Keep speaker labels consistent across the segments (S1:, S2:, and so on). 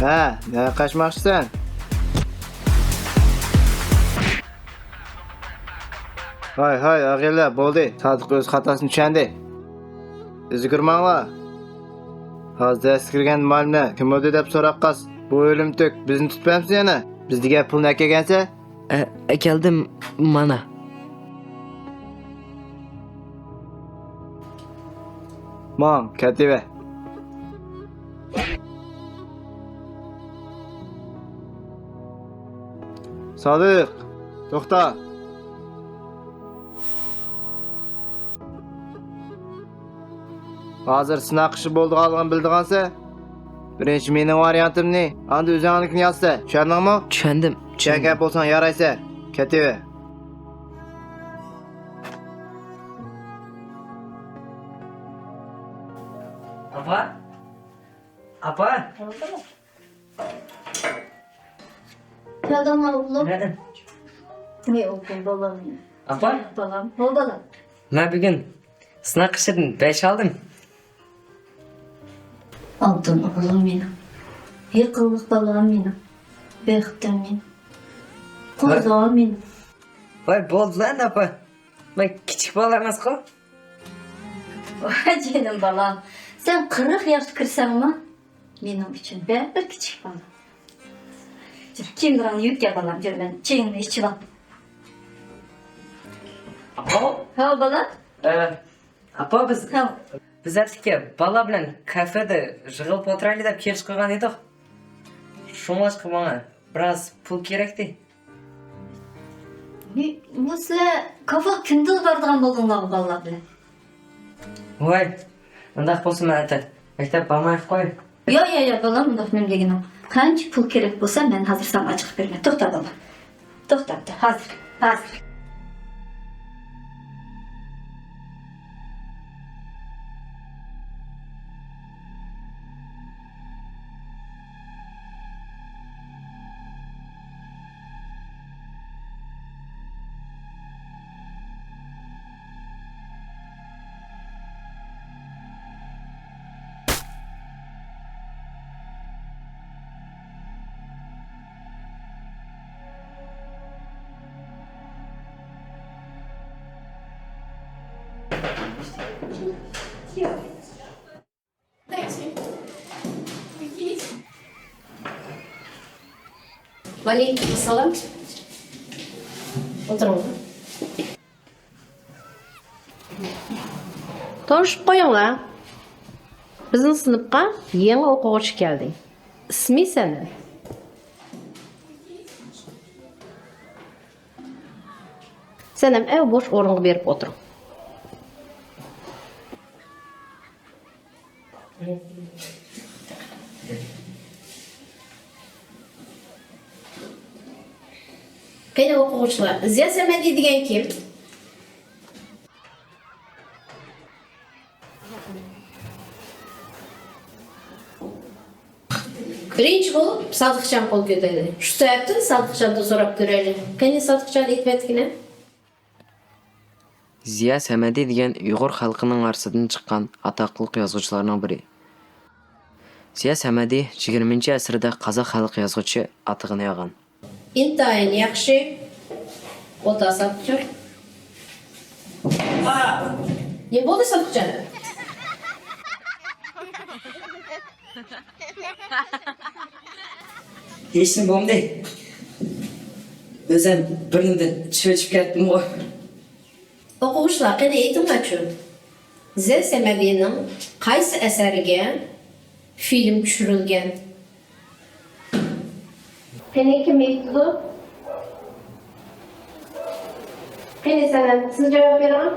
S1: Ha, ne kaçmakçısın? Hay, ağaylar, bo'ldi. Sodiq o'z xatosini tushundi. Üzgürmanglar. Hozir eskirgan molni kim o'ldi deb so'rab qas. Bu o'limtik bizni tutmayapsiz yana. Bizga pulni kelgansa?
S2: Keldim mana.
S1: Mon, ketiver. Sodiq, to'xta. Hozir sinaq ishi bo'lganligini bildigansa, birinchi mening variantimni, endi o'zingnikini yozsa, tushundingmi?
S2: Tushundim.
S1: Chaka bo'lsang yaraysa, ketiver.
S2: Apa?
S3: Geldim oğlum.
S2: Nereden?
S3: Ne oğlum babam?
S2: Apa?
S3: Babam. Ol babam.
S2: Ben bugün sınav işledim. 5 aldım.
S3: Aldın oğlum benim. Yıkıllık babam benim. Bektim benim. Kuzağım benim.
S2: Vay boldu lan apa. Ben küçük balamaz ko.
S3: Vay canım balam. Sen 40 yaş kırsan mı? Benim için ben bir küçük balam. Kim duran yük ya balam. Gör ben çayını içi bak.
S2: Apa?
S3: Ha balam?
S2: Apa biz
S3: Ha.
S2: biz artık bala bilen kafede jığılıp oturaylı da keliş koygan edik. Şunlaşkı bana biraz pul kerekti.
S3: Bu size kafa kündüz bardıgan bolduğunlar balam bilen.
S2: Vay. Undaq bolsun artık. Mektep barmay koy.
S3: Ya balam bundak benim deginim. Kanç pul gerek bolsa ben hazır sana açık verme. To'xta balam. To'xta hazır.
S4: Aleykümselam. Oturun. Tanışıp qo'yinglar. Bizning sinfga yangi o'quvchi keldi. Ismi seni? Sen ham ev bo'sh o'ringa berib o'tir. Qani o'quvchilar, Ziya Samadiy degan kim? Birinchi bo'lib Sodiqjon qo'l ko'tardi. Shu sababdan Sodiqjondan so'rab ko'raylik. Qani Sodiqjon aytmaydigina?
S2: Ziya Samadiy degan Uyg'ur xalqining arasidan chiqqan atoqli yozuvchilarning biri. Ziya Samadiy 20-asrda qozoq xalq yozuvchi atig'ini olgan.
S4: Intayin yaxshi. O'ta Sodiqjon. Ne bo'ldi Sodiqjon?
S2: Hechim bo'lmadi. O'zim birindan cho'chib ketdim.
S4: O'quvchilar qani aytinglar-chi. Ziya Samadiyning qaysi asariga film düşürülgen. Kani kim mektubu? Kani sana siz cevap verin.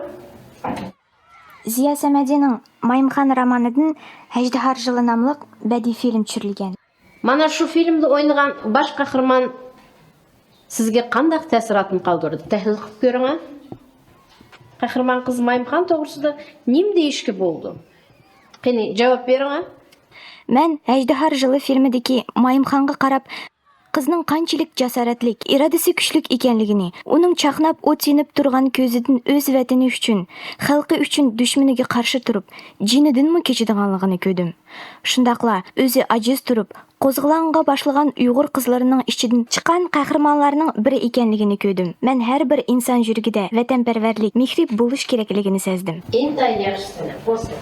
S5: Зия Сәмәдинең Майымхан романынан Әждәһар жылы намлык бәди фильм төшерелгән.
S4: Mana şu filmde oynayan baş kahraman sizge qanday təsiratını qaldırdı? Təhlil qilib görün ha? Kahraman kız Maymxan toğrusida nim deyişki boldu? Qani cevap verin ha?
S5: Мен Әждәһар жылы фильмидәге Майымханга карап, кызның канчалык жасаратлык, ирадәсе көчлек икәнлегенә, уның чакнап от синеп торган көзидән үз ватаны өчен, халкы өчен душманыга каршы турып, җинедәнме кечидәнлыгын күрдем. Шундакла үзе аҗиз турып, козгыланга башлаган уйгыр кызларының ичидән чыккан каһарманларның бире икәнлеген күрдем. Мен һәрбер инсан җиргидә ватанпәрвәрлек, мехриб булыш кирәклеген сездем.
S4: İntay yaxşısına, после.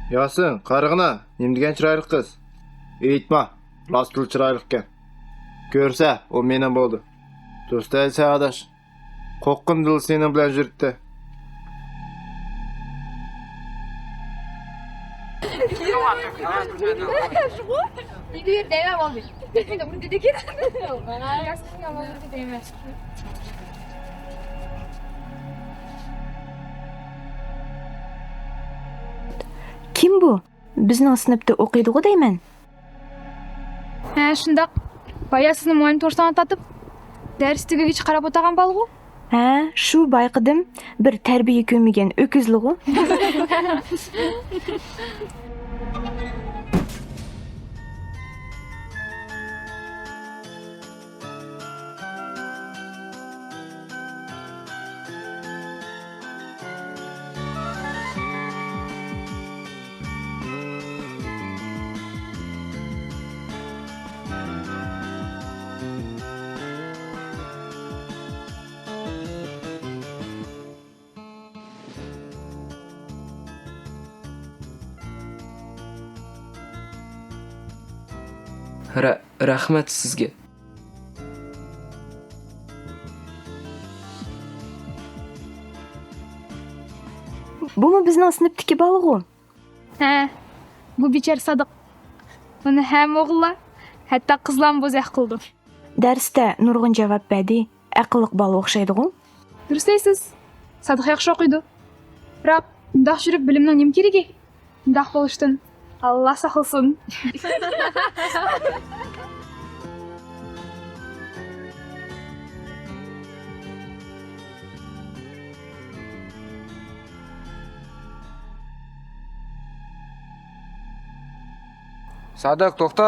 S1: Ясын, карыгына, немдеген чырайлык кыз. Эйтма, растыл чырайлык экен. Көрсә, о менен болду. Достай сагадаш. Kokkun dil senin bilen жүрүктө.
S5: Kim bu? Bizning sinfda o'qiydi-ku deyman.
S6: Ha, shundaq. Baya sizni muallim to'g'risida tatib, dars tugagicha qarab o'tagan balg'u.
S5: Ha, shu bayqidim. Bir tarbiya ko'rmagan o'kizlig'u.
S2: Rahmat sizga.
S5: Bumi bizning sinfdagi balg'u.
S6: Ha, bu bechar Sadiq. Uni ham o'g'illar, hatto qizlar bo'zaq qildi.
S5: Darsda nurg'un javob berdi. Aqlliq bola o'xshaydi-ku.
S6: Durust deysiz. Sadiq yaxshi o'qiydi. Biroq undaq yurib bilimning nima keragi? Undaq bo'lishdan Alloh saqlasin.
S1: Sadık, to'xta.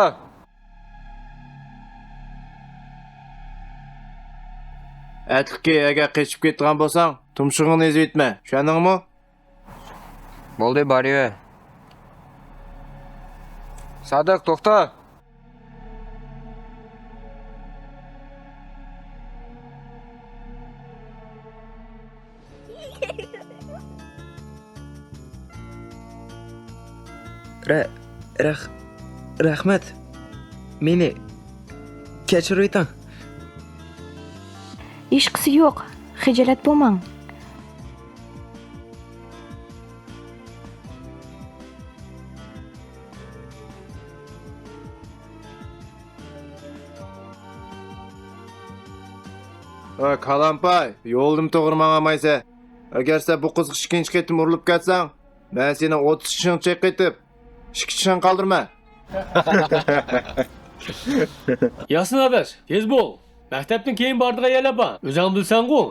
S1: Әтlikке agar qechib ketgan bo'lsang, tumshug'ingni ezib etma. Tushundingmi?
S7: Bo'ldi, boriver.
S1: Sadık, to'xta.
S2: Rahmat. Meni kechir ayting.
S5: Ishqisi yo'q, xijolat bo'lmang.
S1: Kalampay, yo'ldim to'g'ri mangamaysa. Agar sen bu qizga ikkinchi qitim urilib ketsang, men seni 30 kishini chaqitib, 2 kishini qoldirma.
S8: Ясын адаш, тез бол. Мәктептен кейін бардыға елапа. Өзің білсәң ғой.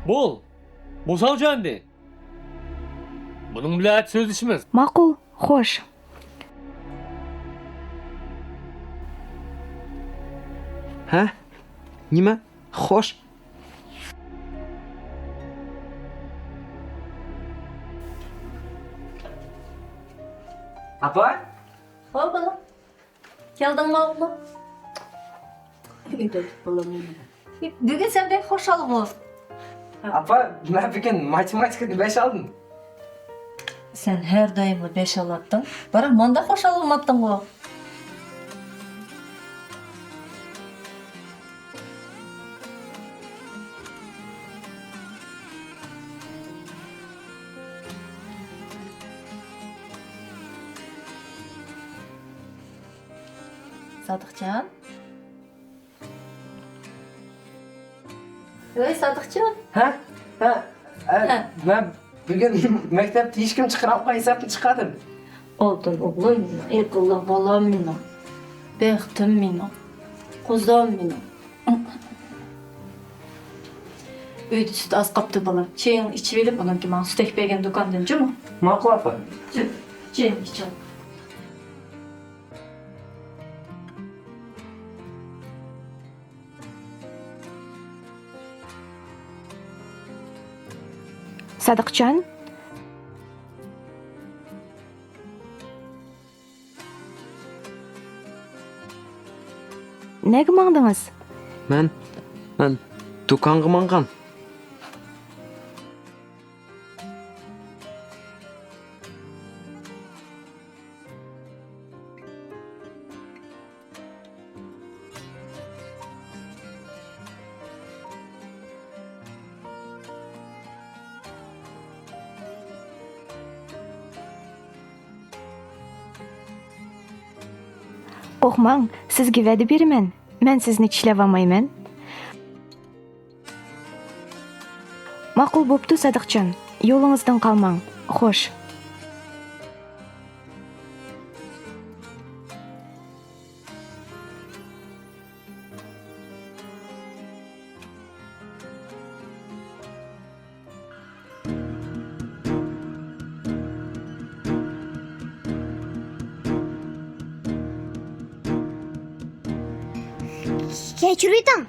S8: Бол. Босау жанды. Бұның біләт сөз ішіміз.
S5: Ma'qul, xo'sh.
S2: Ha? Nima? Xo'sh. Apa?
S3: Hop balam. Geldin mi oğlum? Bugün sen pek hoş oldun.
S2: Apa, ben bugün matematikada 5 aldım.
S3: Sen her daimli 5 alattın. Bırak manda hoş olmattın o. Sadıkcan. Ey Sadıkcan.
S2: Ha? Ben bugün mektepte hiç kim çıkaramay hesapını çıkardım.
S3: Oldun oğlum, erkAllah balam benim. Bektim benim. Kuzum benim. Uydu süt az kaptı balam. Çayın içi verip onun ki bana süt ekmeğin dükkandan cuma.
S2: Ma'qul apa.
S3: Çayın içi al.
S5: Sadiqjon, nega mangdingiz?
S2: Men do'konga mangan.
S5: Qo'rqmang, sizga va'da beraman. Men sizni tishlab olmayman. Ma'qul bo'pti, Sadiqjon. Yo'lingizdan qolmang. Xo'sh.
S9: Kechiring.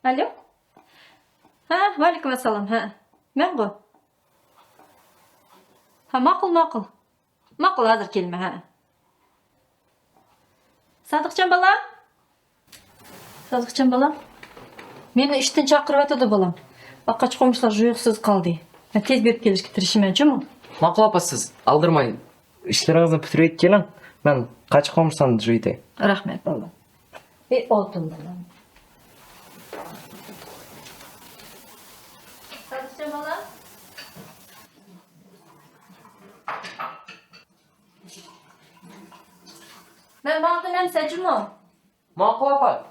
S3: Alo? Ha, aleyküm assalam. Ha. Men go. Ha, ma'qul. Ma'qul hozir kelma, ha. Sadıqjon balam. Sadıqjon balam. Meni ishdan chaqirib atadi balam. Baqachi qo'mishlar juyuqsiz qoldi. Men tez berib kelishga tirishmayman-chi.
S2: Ma'qul apa siz aldirmang. İşleringizni bitirib keling. Men qachi qo'mishlarni jo'ytay.
S3: Rahmat balam. Oltin balam. Sadıqjon balam. Ben baktım hem seçim o.
S2: Ma'qul opa.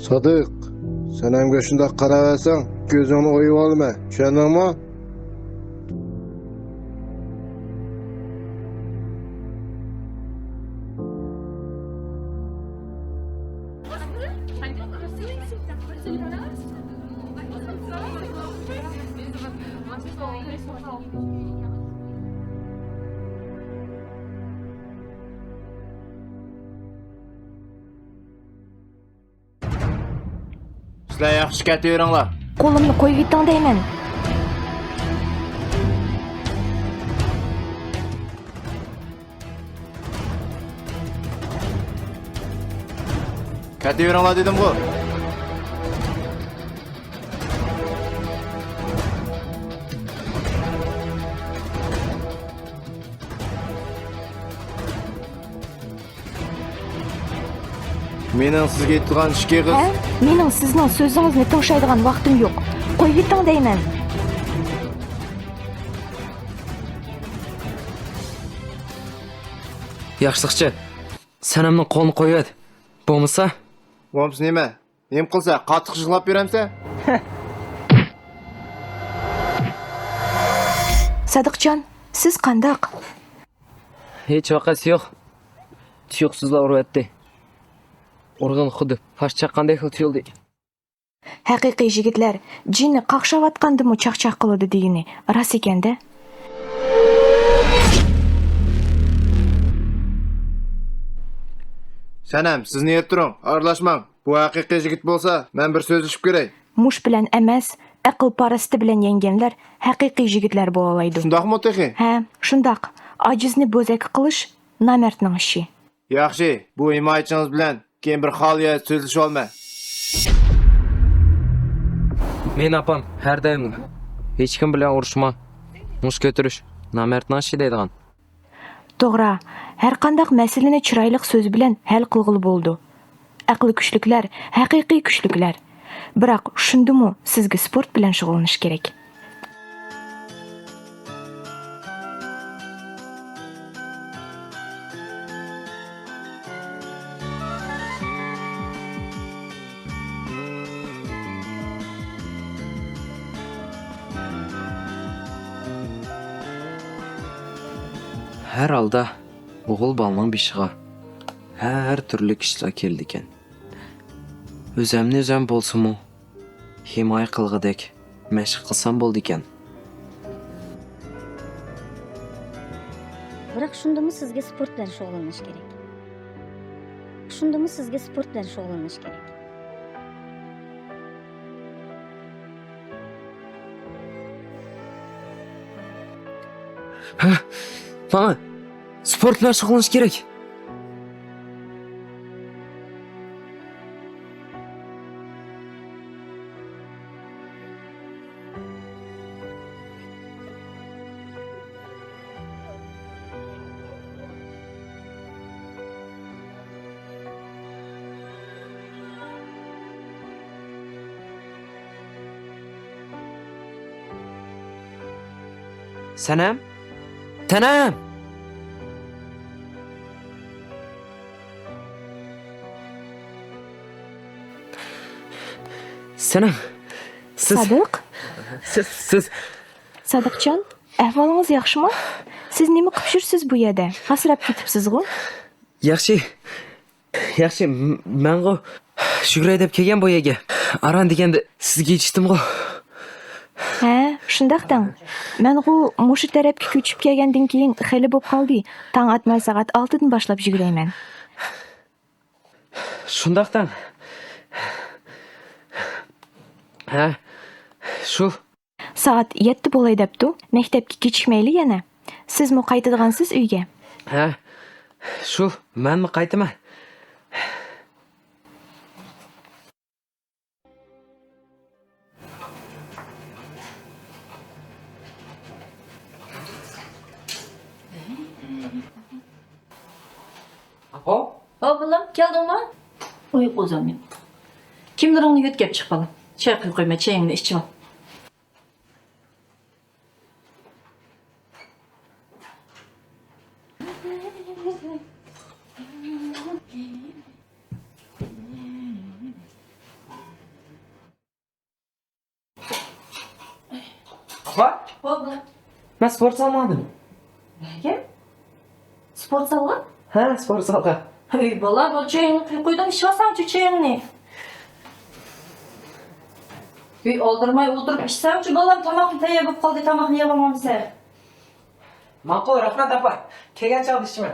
S9: Sadık, sen hem şunda qaraversan, gözünü oyup olma. Tushundingmi?
S1: Sizlar yaxshi ketaveringlar.
S5: Qo'limni qo'yib yuting deyman.
S1: Ketaveringlar dedim-ku. Mening sizga aytgan ishga qiz.
S5: Ha? Mening sizning so'zingizni tingshaydigan vaqtim yo'q. Qo'yib yuting deyman.
S2: Yaxshilikchi, sanamning qo'lini qo'yat. Bo'lmasa,
S1: Bo'lmasa nima? Nima qilsa, qattiq yig'lab beramsa?
S5: Sadiqjon, siz qandaq?
S2: hech vaqasi yo'q. Tuyuqsizlar uryapti. Urg'in xuddi pash chaqqanday xil tuyuldi.
S5: Haqiqiy yigitlar jinni qaqshavotgandimi chaqchaq qiladi degani rost ekanda.
S1: Sanam, sizni yerib turing, aralashmang. Bu haqiqiy yigit bo'lsa, men bir so'zlashib ko'ray.
S5: Mush bilan emas, aql parasti bilan yenganlar haqiqiy yigitlar bo'la oladi.
S1: Shundaqmi o'taqi?
S5: Ha, shundoq. Ojizni bo'zak qilish namertning ishi.
S1: Yaxshi, bu himoyachingiz bilan keyin bir xoliya so'zlasha olma.
S2: Men apam har doim hech kim bilan urushma, mush ko'tirish, namertnashi deydigan.
S5: To'g'ri, har qanday masalani chiroyli so'z bilan hal qilg'ili bo'ldi. Aqli kuchliklar, haqiqiy kuchliklar. Biroq shundimi sizga sport bilan shug'ullanish kerak.
S2: Har holda o'g'il bolaning beshig'i har turli kishilar keldi ekan. O'zimni bo'lsa-mu himoya qilg'idek mashq qilsam bo'ldi ekan.
S3: Biroq shundami sizga sport bilan shug'ullanish kerak. Shundami sizga sport bilan shug'ullanish kerak.
S2: Mana sport bilan shug'ullanish kerak. Sanam? Tanam! Sanam.
S5: Sadiq,
S2: Siz
S5: Sadiqjon, ahvolingiz yaxshimi? Siz nima qilib yursiz bu yerda? Hasrab ketibsiz-ku?
S2: yaxshi. Yaxshi, men-g'o Shugray deb kelgan bu yerga. Aran deganda sizga yetishdim-g'o.
S5: Ha, shundaqdan. Men-g'u mushu tarafga ko'chib kelgandan keyin xeli bo'lib qoldi. Tong atmay soat 6 dan boshlab yugurayman.
S2: Shundaqdan. Ha. Shu
S5: Saat 7 bo'lay debdi. Maktabga kechikmayli yana. Sizmi qaytadigansiz uyga?
S2: Ha, shu, manmi qaytaman? Apo?
S3: Oğlum geldin mi? Uyku uzamıyorum. Kimdir onu yütkep çıkalım. Çay koyma çayını içi al.
S2: Apa?
S3: Oğlum.
S2: Ben spor salmadım.
S3: Neye? Spor salonu?
S2: Ha, spor salga.
S3: Hey bala bu çayını koydum içi alsam şu çayını. Hey oldurmay oturup içsem şu balam tamakını tayabıp kaldı tamakını yapamam sen.
S2: Maqul, rahmat apa. Kelgan chog'da ichaman.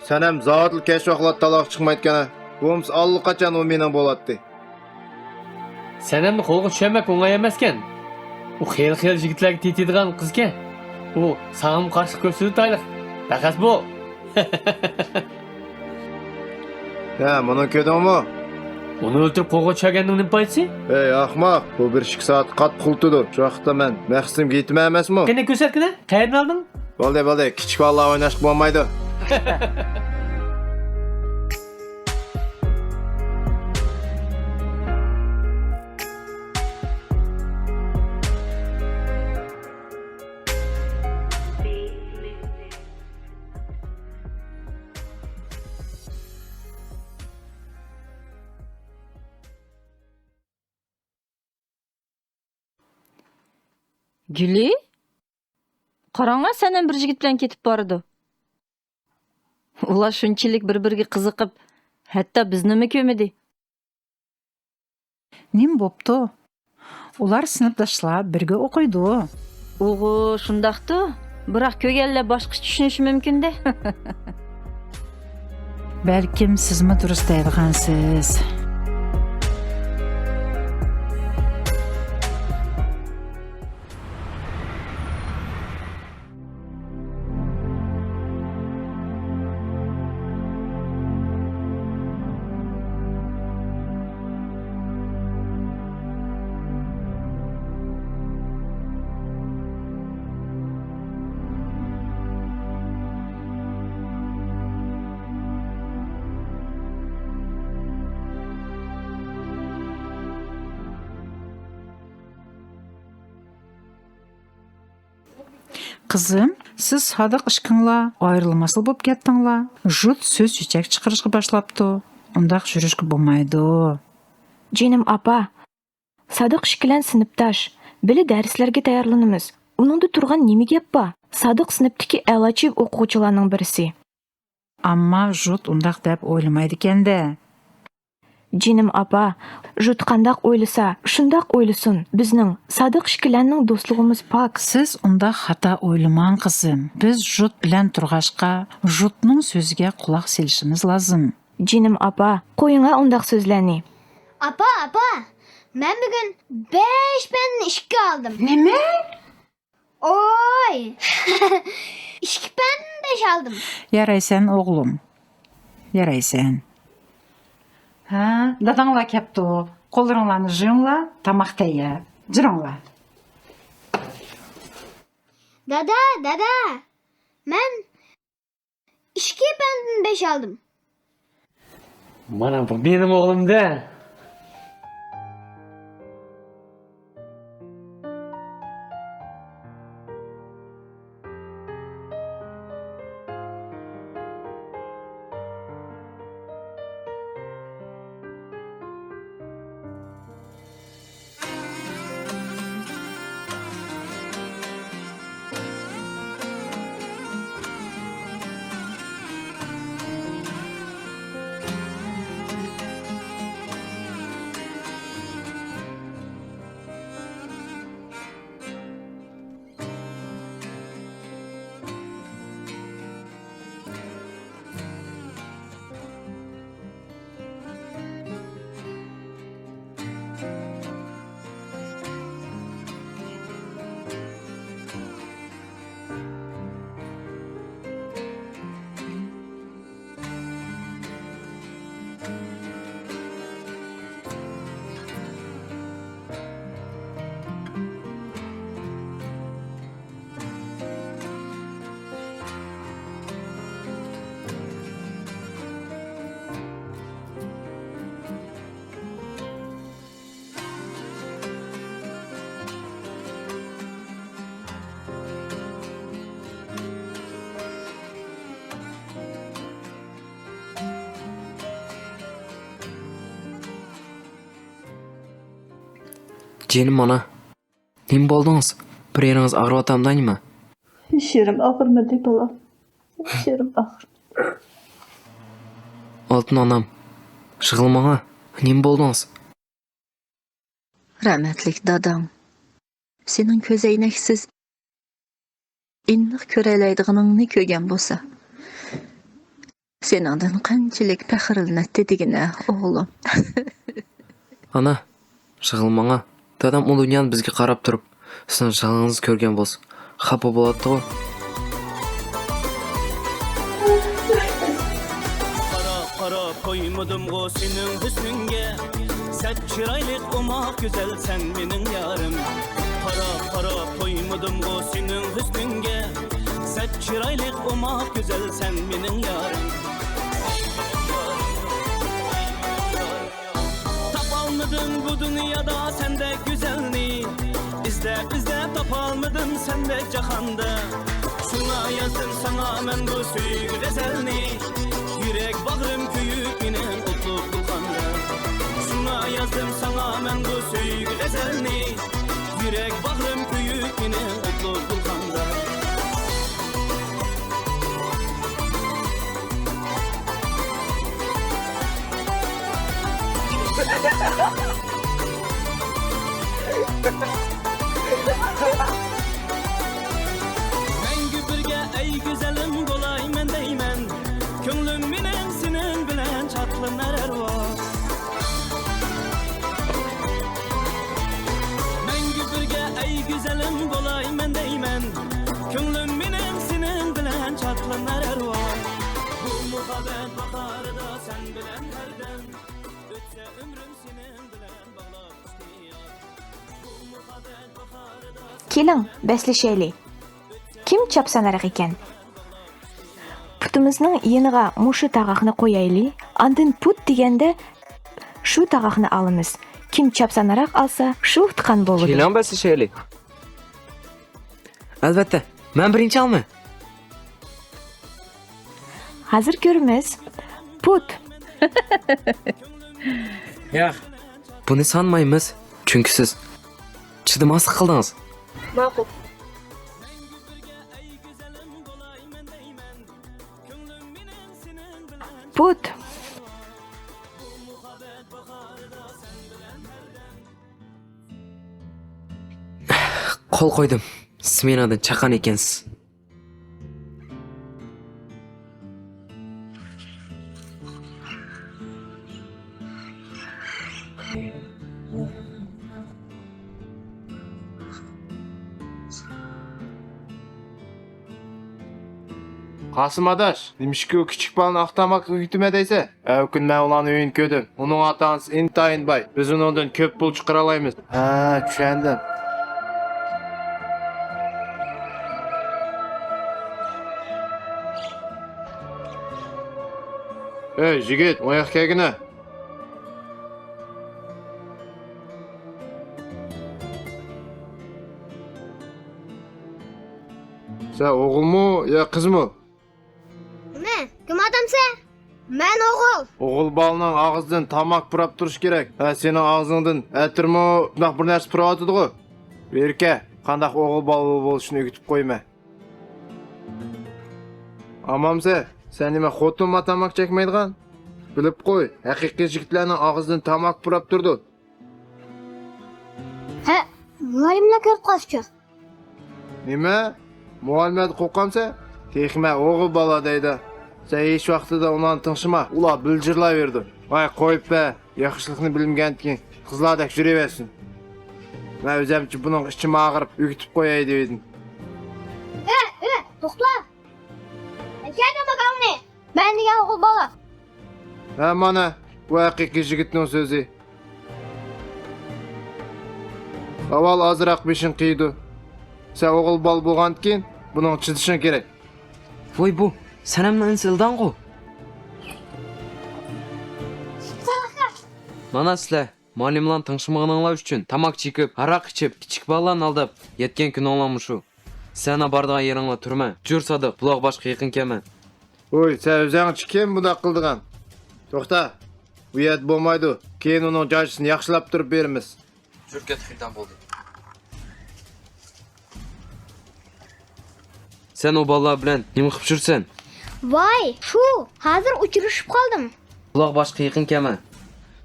S1: Sen hem zavatlı keş vaqtlar talaq chiqmayotgani. Bo'lmasa allaqachon u mening bo'ladi.
S8: Sen hem qo'lga tushamak o'ng'ay emaskan. U xel yigitlarga tetadigan qizga. U sağım qarshilik ko'rsataylik. Faqat bu.
S1: Ha, buni ko'rdingmi?
S8: Uni o'ltirib qo'lga tushaganning nima foydasi?
S1: Ey ahmoq, bu 1-2 soat qat qultidir. Shu vaqtda men maqsadim yetma emasmi?
S8: Qani ko'rsatgina? Qayerdan olding?
S1: Bo'ldi, kichik bolalar o'ynashib bo'lmaydi.
S3: Gülü? Qarаңa senen bir jigit bilen ketip bardı. Ular şunçilik bir-biriga qiziqib, hatto biznimi kömedi.
S10: Nim boptu? Ular sinfdoshlar birga o'qiydi.
S3: Oğu şundaqdı. Biroq kögelle boshqacha tushunishi mumkin-da.
S10: Balkim sizmi durust deydigansiz. Kızım, siz sadık işkınla ayrılmasıl bop kettinglar. Jut söz çiçek çıkarışkı başlaptı. Ondaq жүрішкі болмайды.
S5: Canım apa, Sadık işkilen sınıptaş. Bili derslerge tayarlanımız. Onunda turgan nemi gep ba? Sadık sınıptaki elaçı okuğuçularının birisi.
S10: Amma Jut ondaq dep oylamaydı kende.
S5: Canım apa, Jut qandaq oylasa, şundaq oylusun. Bizning Sadık işkilenning dostluğumuz pak.
S10: Siz ondaq hata oylaman kızım. Biz Jut bilen turgaşqa, Jutның sözge kulak selişimiz lazım.
S5: Canım apa, qoyunga ondaq sözlerni.
S11: Apa, ben bugün 5 ben işki aldım.
S10: Neme?
S11: Oy! İşki ben 5 aldım.
S10: Yaraysan oğlum. Yaraysan. Ha, dadangla kepti. Kollarыңларны жуыңлар, тамақ тәйяр. Жүріңлар.
S11: Dada, ben işki ben 5 aldım.
S8: Mana bu benim oğlum da.
S2: Jenim ana. Nim boldunuz? Bir yeriniz ağrıp atamdayma?
S3: Şerim ağırmadı bala. Şerim ağır.
S2: Altın anam. Şığılmağa. Nim boldunuz?
S12: Rahmetlik dadam. Senin közeyneksiz inniq köreleydiğinin ne kögen bolsa. Sen andan qanchalik faxrlanatdi digine oğlum.
S2: Ana. Şığılmağa. Dadam o dünyanı bizge qarap turib, sizin şağınızı körgen bolsa, xafa bolatdı o.
S13: Para koymadım o senin hüsnünge. Sen çıraylık olmak güzel sen benim yarım. Para koymadım o senin hüsnünge. Sen çıraylık olmak güzel sen benim yarım. Tapalmadın bu dünyada sen de güzelni. İzle tapalmadın sen de cahanda. Şuna yazdım sana ben bu süyü güzelni. Yürek bağrım köyüp inen otup bulganda. Şuna yazdım sana ben bu süyü güzelni. Yürek bağrım köyüp inen otup bulganda. Mengü birge ey güzelim bolay men deymen. Könglim menen senin bilen çatlanar ervar. Mengü birge ey güzelim bolay men deymen. Könglim menen senin bilen çatlanar ervar. Bu muhabbet baharda sen bilen herden. Ötse ömrüm senin bilen bağlap istiyar. Bu muhabbet baharda
S5: Keling, bəsləşəylik. Kim çapsanarak ekan? Putumuzning yeniga mushu tag'aqni qo'yaylik. Andin put deganda shu tag'aqni alamiz. Kim çapsanarak alsa, shu tutqan bo'ladi.
S2: Keling basishaylik. Albatta, men birinchi alma.
S5: Hozir ko'ramiz. Put.
S8: Yo'q.
S2: Buni sanmaymiz, chunki siz chidamaslik qildingiz.
S4: Ma'qul.
S5: Put.
S2: Qo'l qo'ydim. Smenadan chaqan ekansiz.
S1: Qasım adaş, demişki o küçük balın aqtamak hüküme deyse, kun men ulan öğün ködüm. Onun atansı intayın bay. Biz ondan köp pul çıqaralaymiz. Ha, düşendim. Ey, jigit, oyak kelgine. Sen oğul mu ya kız mı?
S11: Ne? Kim adamsa? Ben oğul.
S1: Oğul balının ağızdan tamak pırap duruş gerek. Ha senin ağzından ətir mi? Bak bir нәрсе pırap atıdı o. Berke, qandaq oğul balı boluşunu ögütüp koyma. Amamsa, sen nime xotunma tamak çekmeydigan? Bilip koy, haqiqiy jigitlarning ağızdan tamak pırap durdu.
S11: He, muallimler görüp kaçacak.
S1: Nime? Muallimat qo'qqansa, texme oğul bala deydi. Sen hiç vaqtida ulan tınşıma, ula bilcirlayverdi. Vay koyup be, yaxşılıqni bilmegandiki, qizlardek jureversin. Ben özemçi bunun içim ağırıp ögütüp koyay dedim.
S11: Toxta. Gelme bakalım ne? Ben degan oğul bala.
S1: Ha mana, bu haqiqiy jigitning so'zi. Aval azroq beshin qiydi. Sen oğul bal bo'lgandan buning chidishing kerak.
S2: Voy bu, sanamdan insildan qo. Mana sizlar, muallimlar tinchimag'inglar uchun tamak chekib, aroq ichib, kichik bolalarni aldab, yetgan kun o'nglanmi shu. Sana bardagan yeringlar turma. Jur sadiq, buloq boshqa yaqin kelma.
S1: Oy, sen o'zing kim bundoq qildigan? To'xta. Bu yer bo'lmaydi. Keyin uning joyisini yaxshilab turib beramiz.
S7: Жүріп кет қидан болды. Sen o balla bilen nima qilib жүрсен?
S11: Voy, shu, hozir uchrashib qoldim.
S7: Uloq boshqa yaqin kelma.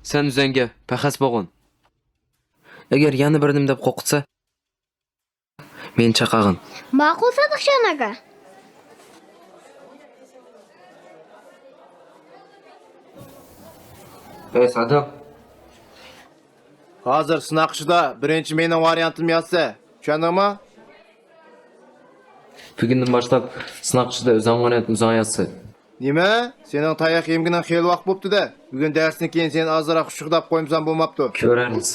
S7: Sen uzanga pahas bo'lg'in. Agar yana bir nim deb qo'rqitsa, meni chaqag'in.
S11: Ma'qul Sodiqjon aka.
S7: Sodiq.
S1: Hozir sınaqçıda birinchi mening variantim yozsa, tushundingmi?
S7: Bugundan boshlab sinoqchida o'zing yozsa.
S1: Nima? Sening tayoq yemgina xeyli vaqt bo'pti-da. Bugun darsdan keyin sen ozroq xushqidab qo'ymsan bo'lmabdi.
S7: Ko'ramiz.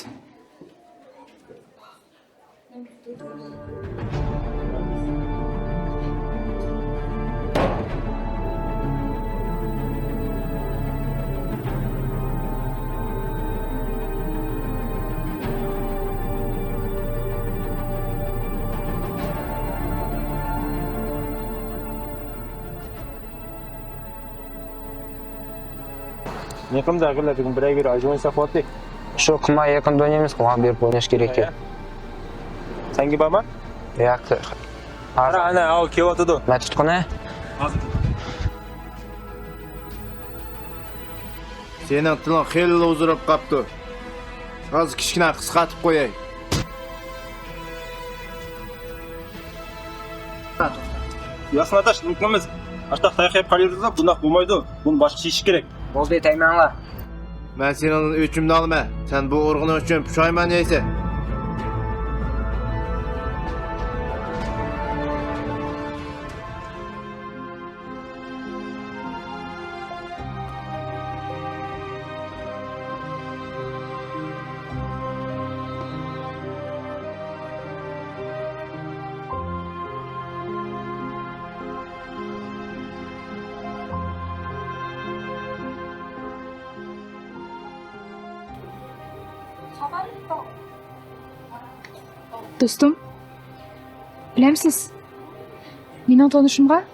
S9: Yakında akıllı bugün bir aycı oynasak oldu.
S14: Şu kuma yakında oynayamız, kuma bir oynaş gerek ya.
S9: Sen gibi ama?
S14: Yok.
S9: Ana, al kevotudu.
S14: Ben tutkuna.
S1: Sening tiling xeyli uzrab qapti. Hozir kichkina qisqatib qo'yay.
S9: Yasnadaş, unutmamız. Artık tayyip kalıyoruz da bundan bulmaydı. Bunun başka iş gerek.
S14: Boldu taymanla.
S1: Men sening o'chimni olma. Sen bu o'rg'ini uchun pushaymon yeysan.
S6: Dostum, bilemsiz, mening tanışımga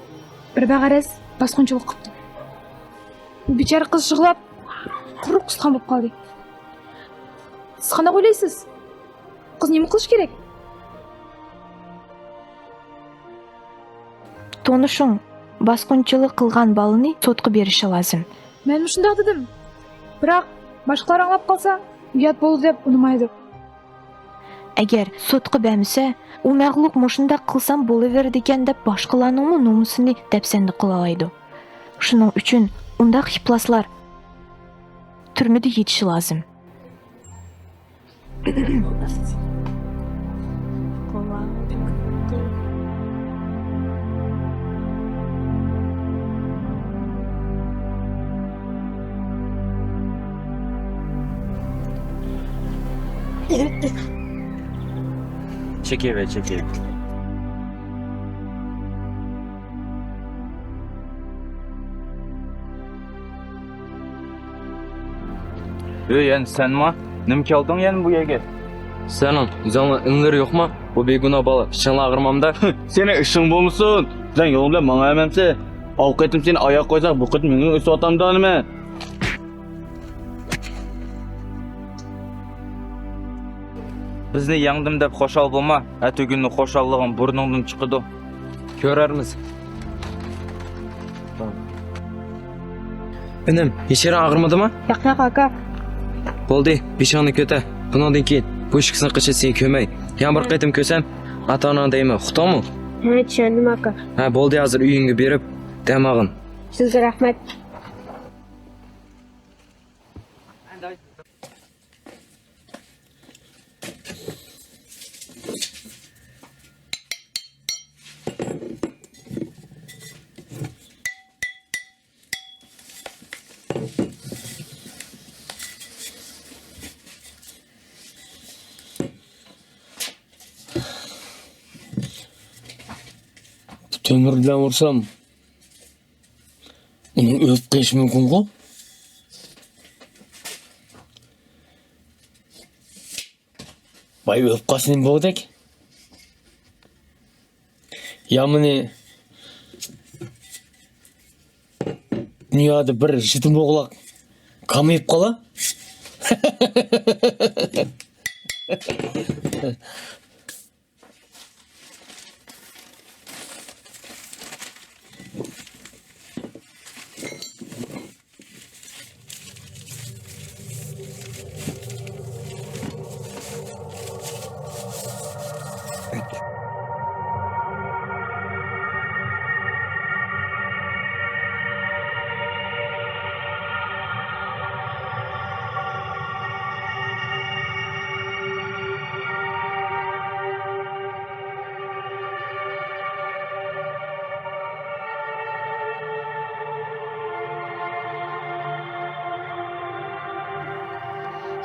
S6: bir bag'araz bosqinchilik qilibdi. Bu bechora qiz yig'lab, quruq qusgan bo'lib qoldi. Siz qanday o'ylaysiz? Qiz nima qilish kerak?
S5: Tonuşun basqınçılık qilgan balını sotqa berishi lozim.
S6: Men shunday dedim. Biroq boshqalar anglab qolsa, uyat bo'ldi deb unamaydi.
S5: Agar sotqa bermasa, u mag'luq mushunda qilsam bo'laverdi ekan deb boshqalarning nomusini depsanda qilaydi. Shuning uchun undaq xiplaslar turmada yetishi lozim.
S9: Çekil. Yani sen mi? Nim kaldın yani bu yerge?
S7: Senin uzanla ınları yok mu? Bu beguna bala. Şınla ağırmamda.
S9: Senin ışın bulmuşsun. Sen yolumda bana ememse. Avukatim seni ayak koyacak bu kız benim üstü atamdan mı? Bizni yandım deb xoşal bo'lma. Atugünni xoşallig'im burningdan chiqadi.
S7: Ko'rarmiz. Inim, yechira og'irmadimi?
S6: Yo'q aka.
S7: Bo'ldi, beshog'ni ko'ta. Bundan keyin bu ishkisini qichitsa ko'may. Yana bir qaytim ko'sam, ata-onang deymi, xutomi?
S4: Ha, tushundim aka.
S7: Ha, bo'ldi, hozir uyingga berib, damag'in.
S4: Sizga rahmat.
S8: Tömür bilan ursam, uning o'lib qolishi mumkin-ku. Vay o'lib qolsin bo'g'dak. Yamini dunyoda bir yetim o'g'loq qamayib qola.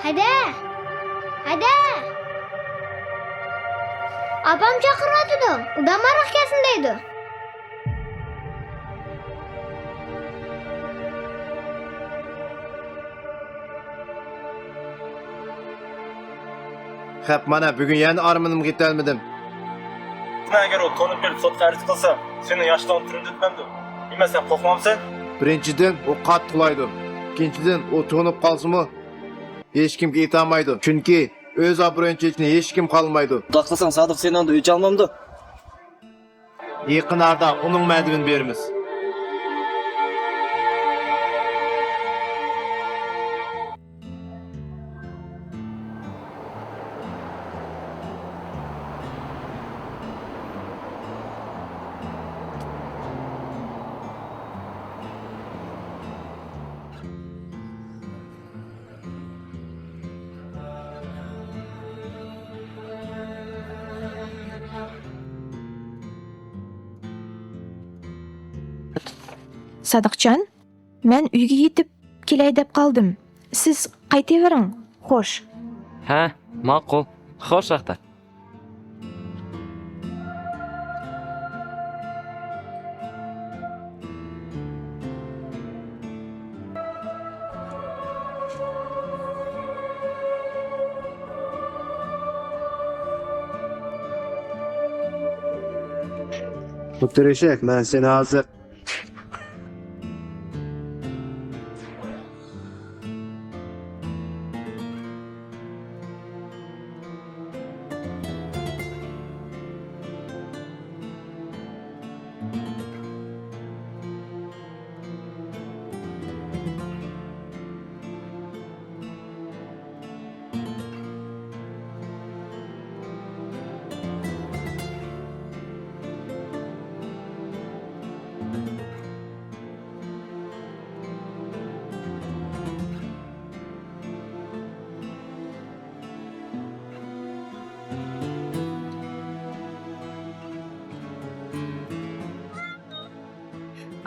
S11: Hadi. Hadi. Abam çakırıyordu. Udam arkasındaydı.
S1: Hep mana bugün yani armınım gitmelmedim.
S9: Agar o tonib kelib sotga arz qilsa, seni yoshdan turib etmamdi. Nima sen qo'rqmamsan?
S1: Birinchidan o qattiqlaydi. Ikkinchidan o to'nib qolsa-mu hech kimga aytolmaydi. Chunki o'z obro'yini hech kim qolmaydi.
S9: Daqlasang Sodiq sendan da o'ch olmamdi.
S1: Yaqin arada uning madibini beramiz.
S5: Sadıqcan, men uyga yetib kelay deb qoldim. Siz qaytavering. Xo'sh.
S7: Ha, ma'qul. Xo'sh vaqtda.
S1: O'tirishak, men seni hozir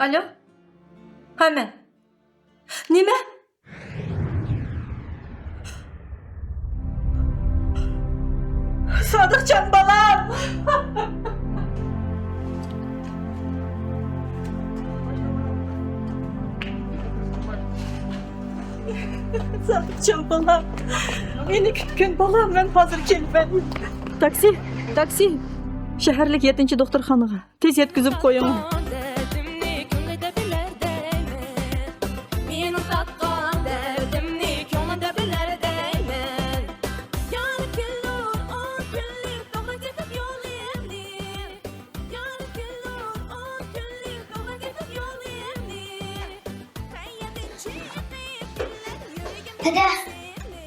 S3: Alo? Hemen. Nime? Sadıkcan balam. Sadıkcan balam. Beni kütkün balam, ben hazır kelmem. Taksi. Şehirlik 7. doktorxonaga. Tez yetkizib qo'yaman.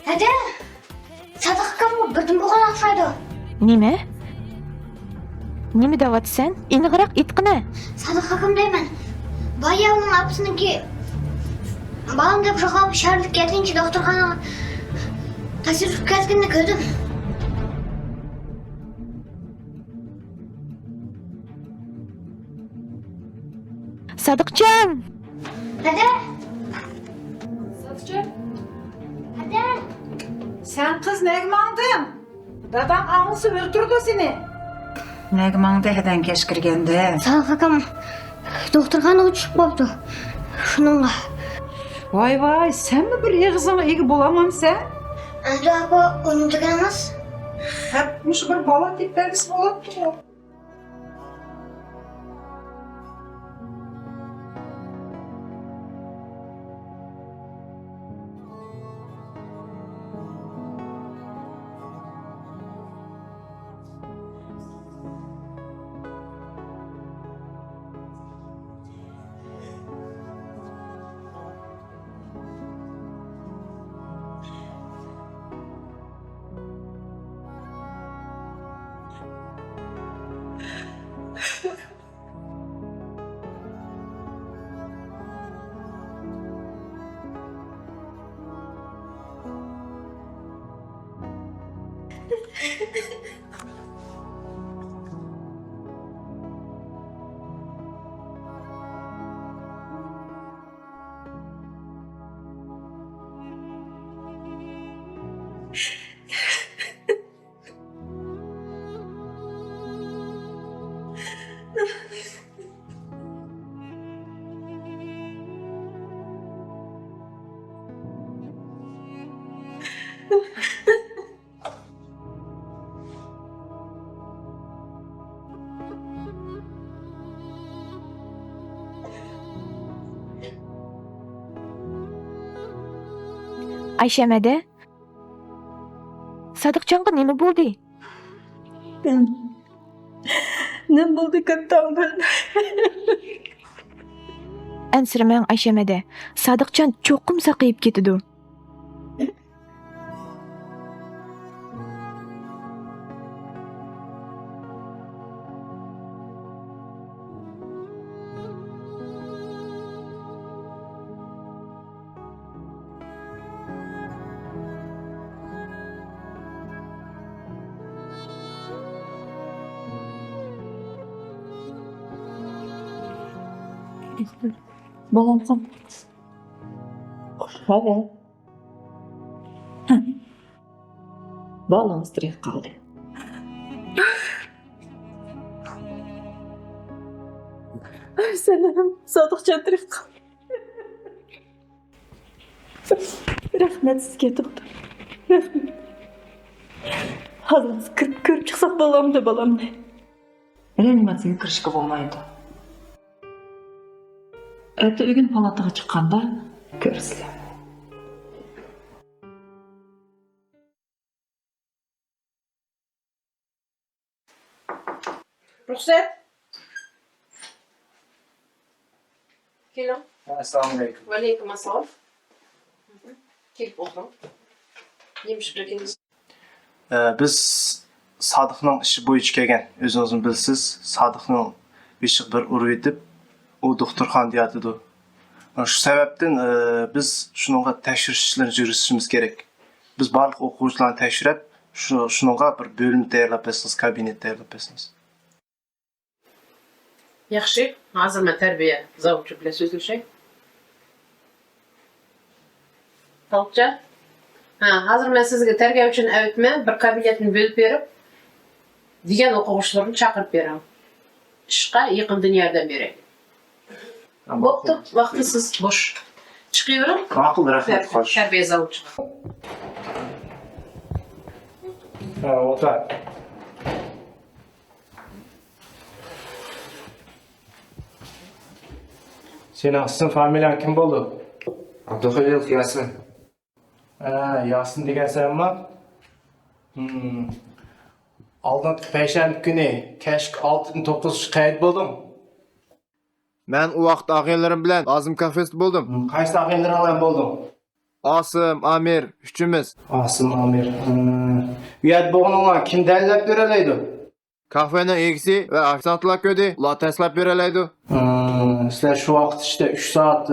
S11: Hadi. Sadık akam birdim bo'lgan o'xshaydi.
S5: Nima? Nima deyapsan? Aniqroq aytqina.
S11: Sadık akam deyman. Bayavning apisiniki balam deb shoqab shaharlik 7. doktorxonaga tashrif o'tkazganini ko'rdim.
S5: Sadıqjon.
S11: Hadi.
S10: Sadıqjon.
S11: Hadi.
S10: Sen kız negmandın? Dadam ağlısı öldürdü seni. Negmanda heden keşkirgende.
S11: Sadık akam doktorxonaga tushib qolibdi. Shuningga.
S10: Vay, sen mi bir ağzına egi bulamam sen?
S11: Anca apa o'yindigan emas.
S10: Hepmiş bir bala tip belgisi bo'libdi.
S5: Ayşemede? Sadıkcanға neme болды?
S3: Ne buldu kattan ben?
S5: Әнсірмәң Ayşemede. Sadıkcan çoqum saqayıp ketidi.
S3: Balamsam. Hadi. Balans direkt kaldı. Selam. Sadıkça direkt kaldı. Rahmet sizge doktor. Rahmet. Hazır kırıp çıksak balam da. Reanimatsiyaga kirishga bo'lmaydi. Ertagün palataga chiqqanda ko'rsizlar.
S4: Ruxsat. Keling.
S1: Assalomu alaykum.
S4: Va alaykum assalom. Kelib o'tiring. Yemiş birikingiz.
S1: Biz Sadıqның ishi bo'yicha kelgan. O'zingiz bilsiz, Sadıqның beshiq bir urib etib, u doktorxonada yotidi. Shu sababdan biz shuningga tekshirish ishlarini yurgizishimiz kerak. Biz barliq o'quvchilarni tekshirib, shuningga bir bo'lim tayyorlab bersangiz, kabinet tayyorlab bersangiz.
S4: Yaxshi, hozir men tarbiya zavchi bilan so'zlashay. Tolcha. Hozir men sizga tarbiya uchun avtma bir kabinetni bo'lib berib, degan o'quvchilarni chaqirib beraman. Ishqa yaqindan yordam beray. Bo'pti, vaqtisiz bo'sh. Chiqavering.
S1: Ma'qul, rahmat. Xo'sh.
S4: Tarbiya zavchi.
S1: O'tar. Senin asıl familiyan kim bo'ldi?
S14: Abduhalil Yasin.
S1: Yasin degan senmi? Oldingi payshanba kuni kashk 6:09 qayt bo'ldim. Men u vaqt og'aylarim bilan Azim kafesida bo'ldim. Qaysi og'aylaring bilan bo'ldim? Asim, Amir, uchimiz. Asim, Amir. Uyat bo'g'ininglar kim dallab beralaydi? Kafening egisi va ofitsiantlar ko'di, ular taslab beralaydi. Sizlar shu vaqt ichida 3 soat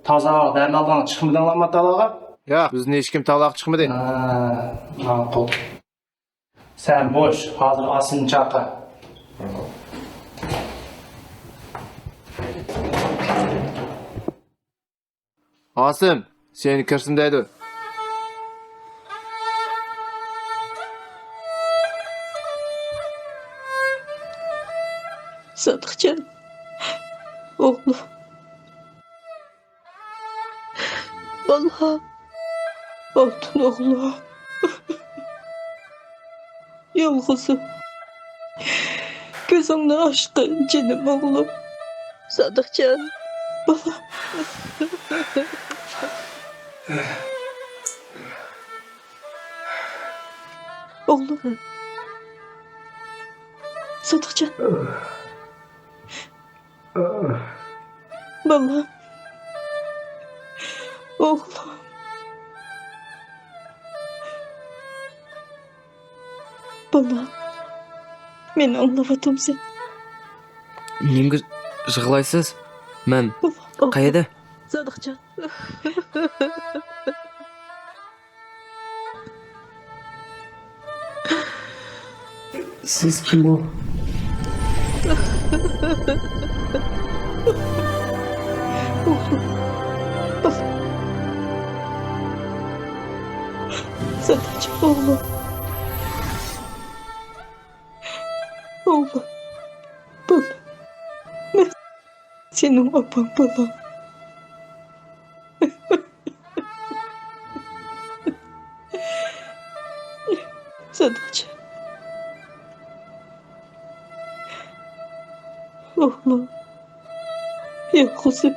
S1: toza darmaldan chiqmadinglarmi talaga? Yo'q, bizni hech kim talaga chiqmadi. Ma'qul. Sen bo'sh, hozir Asimni chaqir. Asim, seni kirsin deydi.
S12: Sadıkcan, oğlum. Vallahi, oltun oğlum. Yalğızım. Gözümden aşkın canım oğlum. Sadıkcan, baba. Oğlum. Sadıkcan. Baba. Oğlum. Baba. Meni anlamadım sen.
S7: Nega yig'laysiz? Men qayerda?
S12: Sadıkcan.
S7: Siz kim o?
S12: Sadıkçı oğlum. Oğlum. Bana. Ben senin baban bana. Sadıkçı. Oğlum. Ya kuzum.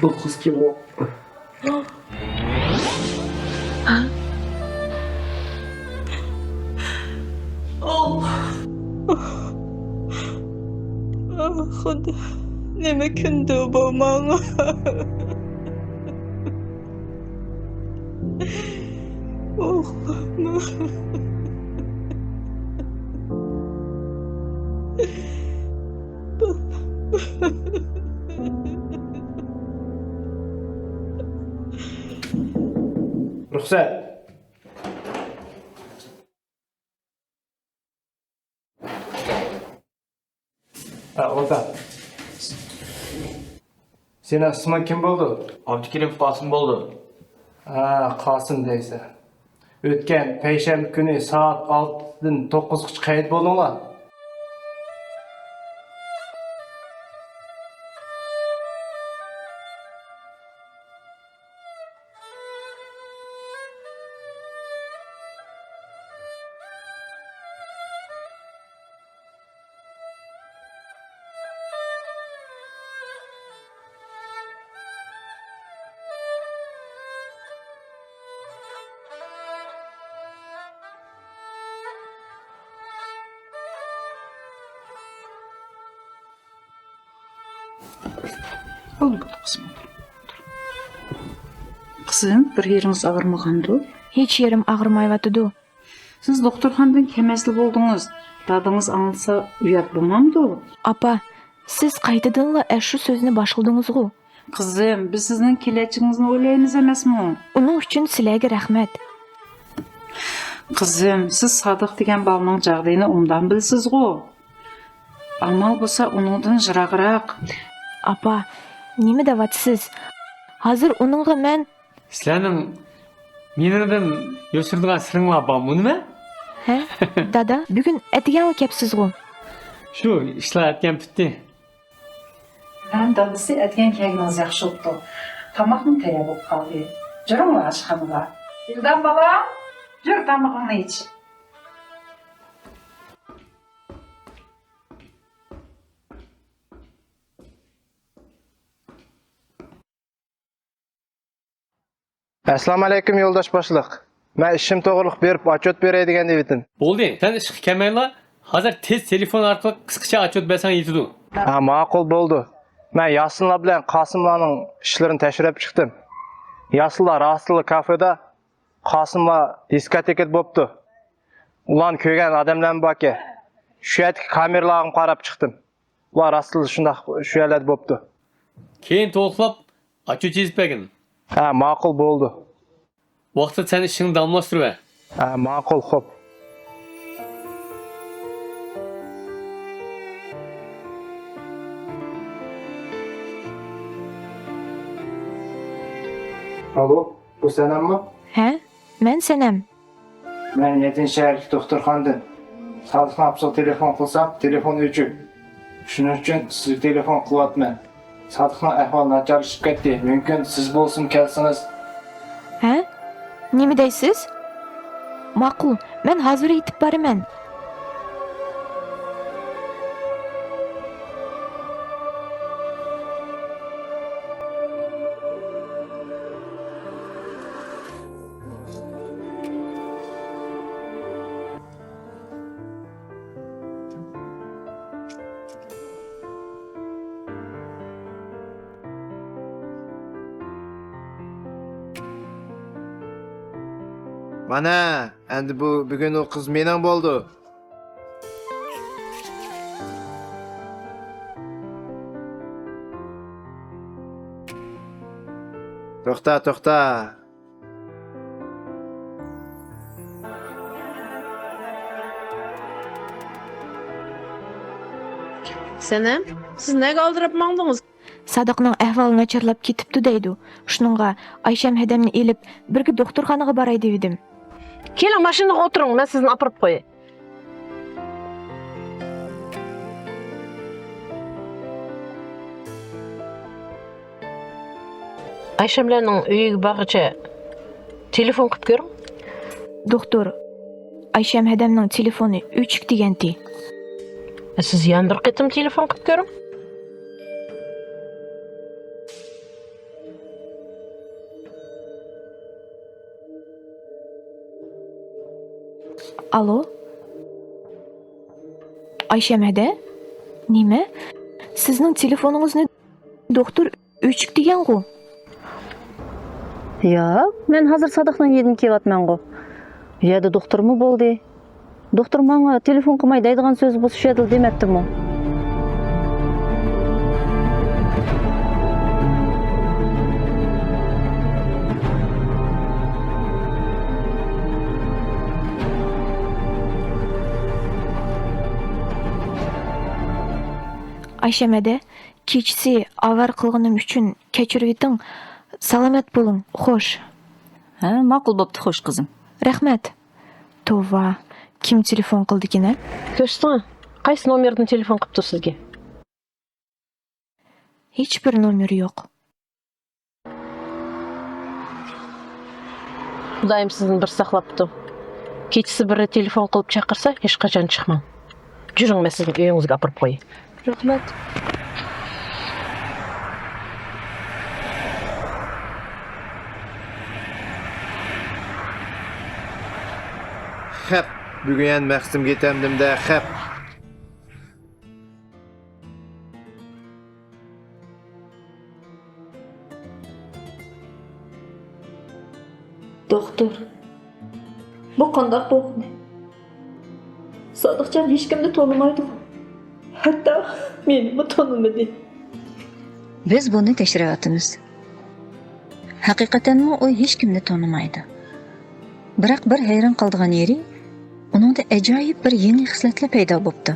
S7: Bu kız kim o?
S12: Ah Xudo. Nima kundi bu manga? Oğlum.
S1: Ruhsat. Orada. Senin ismin kim oldu?
S9: Abdikerim Qasım oldu.
S1: Qasım deyse. Ötken Peyşembe günü saat 6'dan 9'gacha qayt bo'ldinglar.
S10: Oldu kızım. Kızım, bir yeriniz ağrımagandı?
S5: Hiç yerim ağrımayvatıdı.
S10: Siz doktorxanadan kemesli boldunuz. Dadınız anılsa uyat bulmamdı?
S5: Apa, siz qaytadanla şu sözünü başladınız-gu.
S10: Kızım, biz sizin keleceğinizni oylayınız emasmı?
S5: Onun üçün sizlarga rahmet.
S10: Kızım, siz Sadık degan balının jagdayını ondan bilsiz-gu. Amal bolsa onundan jıragırak.
S5: Apa, nima devatsiz? Hazır onunla men...
S8: Sizlarning mendan yoshirdigan siringlar bormi nima?
S5: He? Dada, bugun etigan kepsiz-gu.
S8: Shu ishlar aytgan bitdi.
S10: Ben dadısı etken kelginiz yaxşı oldu. Tamaqın taya bolup kaldı. Jürüңlar aşxanaga. Bildan bala, jür tamaqını iç.
S1: Assalomu alaykum yo'ldosh boshliq. Men ishim to'g'riliq berib otchot beray degan edim.
S8: Bo'ldi, sen ishga kelmanglar. Hozir tez telefon orqali qisqacha otchot bersang yetadi.
S1: Ma'qul bo'ldi. Men Yasinlar bilan Qosimlarning ishlarini tekshirib chiqdim. Yasinlar Rasuli kafeda, Qosimlar diskotekada bo'pti. Ularni ko'rgan odamlar borki, shu yerga kameralarga qarab chiqdim. Ular Rasuli shunday shu yerlarda bo'pti.
S8: Keyin to'xtab otchot yezib bergin.
S1: Ma'qul bo'ldi.
S8: Vaqtida sen ishingni davomlashtir ver.
S1: Ma'qul, xo'p. Alo, bu senammi?
S5: He? Men senam.
S1: Men 7-shahar doktorxonadan Sadıqni apsa telefon qilsam, telefon o'chib. Shuning uchun sizga telefon qilyapman. Sadıqning ahvoli nacharlashib ketdi. Mumkin siz bo'lsin kelsangiz.
S5: He? Nima deysiz? Ma'qul, men hozir yetib boraman.
S1: Mana, endi bugun o qiz mening bo'ldi. To'xta.
S4: Сәнем, siz nega aldırıp mağdınız?
S5: Садықның әхвалы начарлап кетіпті дейді. Шуныңға Айшам хәдәмне еліп, бірге докторханаға барай деп едім.
S4: Келin машинаға отырың, мен sizin апарып қойы. Ayşemlerinin үйігі бағыча телефон қып көрің?
S5: Доктор, Айшам хәдәмнің телефоны өчік дегенді.
S4: Siz yan bir qetim telefon qilib ko'ring.
S5: Alo? Ayşam hәдә? Неме? Sizning telefoningizni doktor өчік деген ғой?
S15: Yo'q, men hozir Sodiqning yedin kelyapman go. Yada doktormi bo'ldi? Doktor menga telefon qilmay deydigan so'z bu shedil dematdimi?
S5: Ayşam hәдә, kechisi avar qilganim uchun kechirib eting. Salamat bo'ling. Xo'sh.
S15: Ha, ma'qul bo'pti, xo'sh qizim.
S5: Rahmat. Tova, kim telefon qildi ekan?
S4: Ko'rsatma. Qaysi nomerdan telefon qilibdi sizga?
S5: Hech bir nomeri yo'q.
S4: Xudoyim sizni bir saqlabdi. Kechisi biri telefon qilib chaqirsa, hech qachon chiqmang. Juring, men sizni uyingizga olib qo'yay.
S5: Rahmat.
S1: Xap, bugun ham maqsadim ketamdim-da, xap.
S3: Doktor, bu qandaq bo'ldi? Sodiqjon hech kimni tonimaydi. Hatto meni bu tanimadi.
S16: Biz buni tekshiryapmiz. Haqiqatanmi u hech kimni tonimaydi. Biroq bir hayron qoldigan yeri, uningda ajoyib bir yangi xislatlar paydo bo'ldi.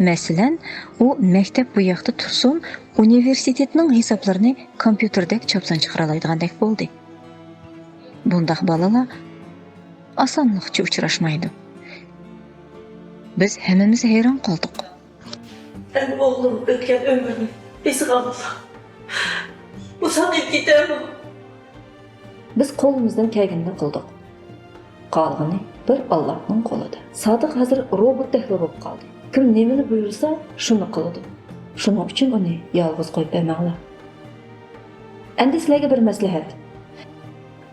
S16: Masalan, u maktab bu yoqda tursin, universitetning hisoblarini kompyuterda chopsan chiqara oladigandak bo'ldi. Bundaq bolalar osonlikcha uchrashmaydi. Biz hammamiz hayron qoldik.
S12: Ben oğlum ötken ömrünü bizi kalmasa. Bu sanıp giderim.
S3: Biz qo'limizdan kelganini qildik. Qolgani bir Allohning qo'lida. Sodiq hozir robotdek bo'lib qoldi. Kim nimani buyursa, shuni qiladi. Shuning uchun uni yolg'iz qo'yib qo'ymanglar. Endi sizlarga bir maslahat.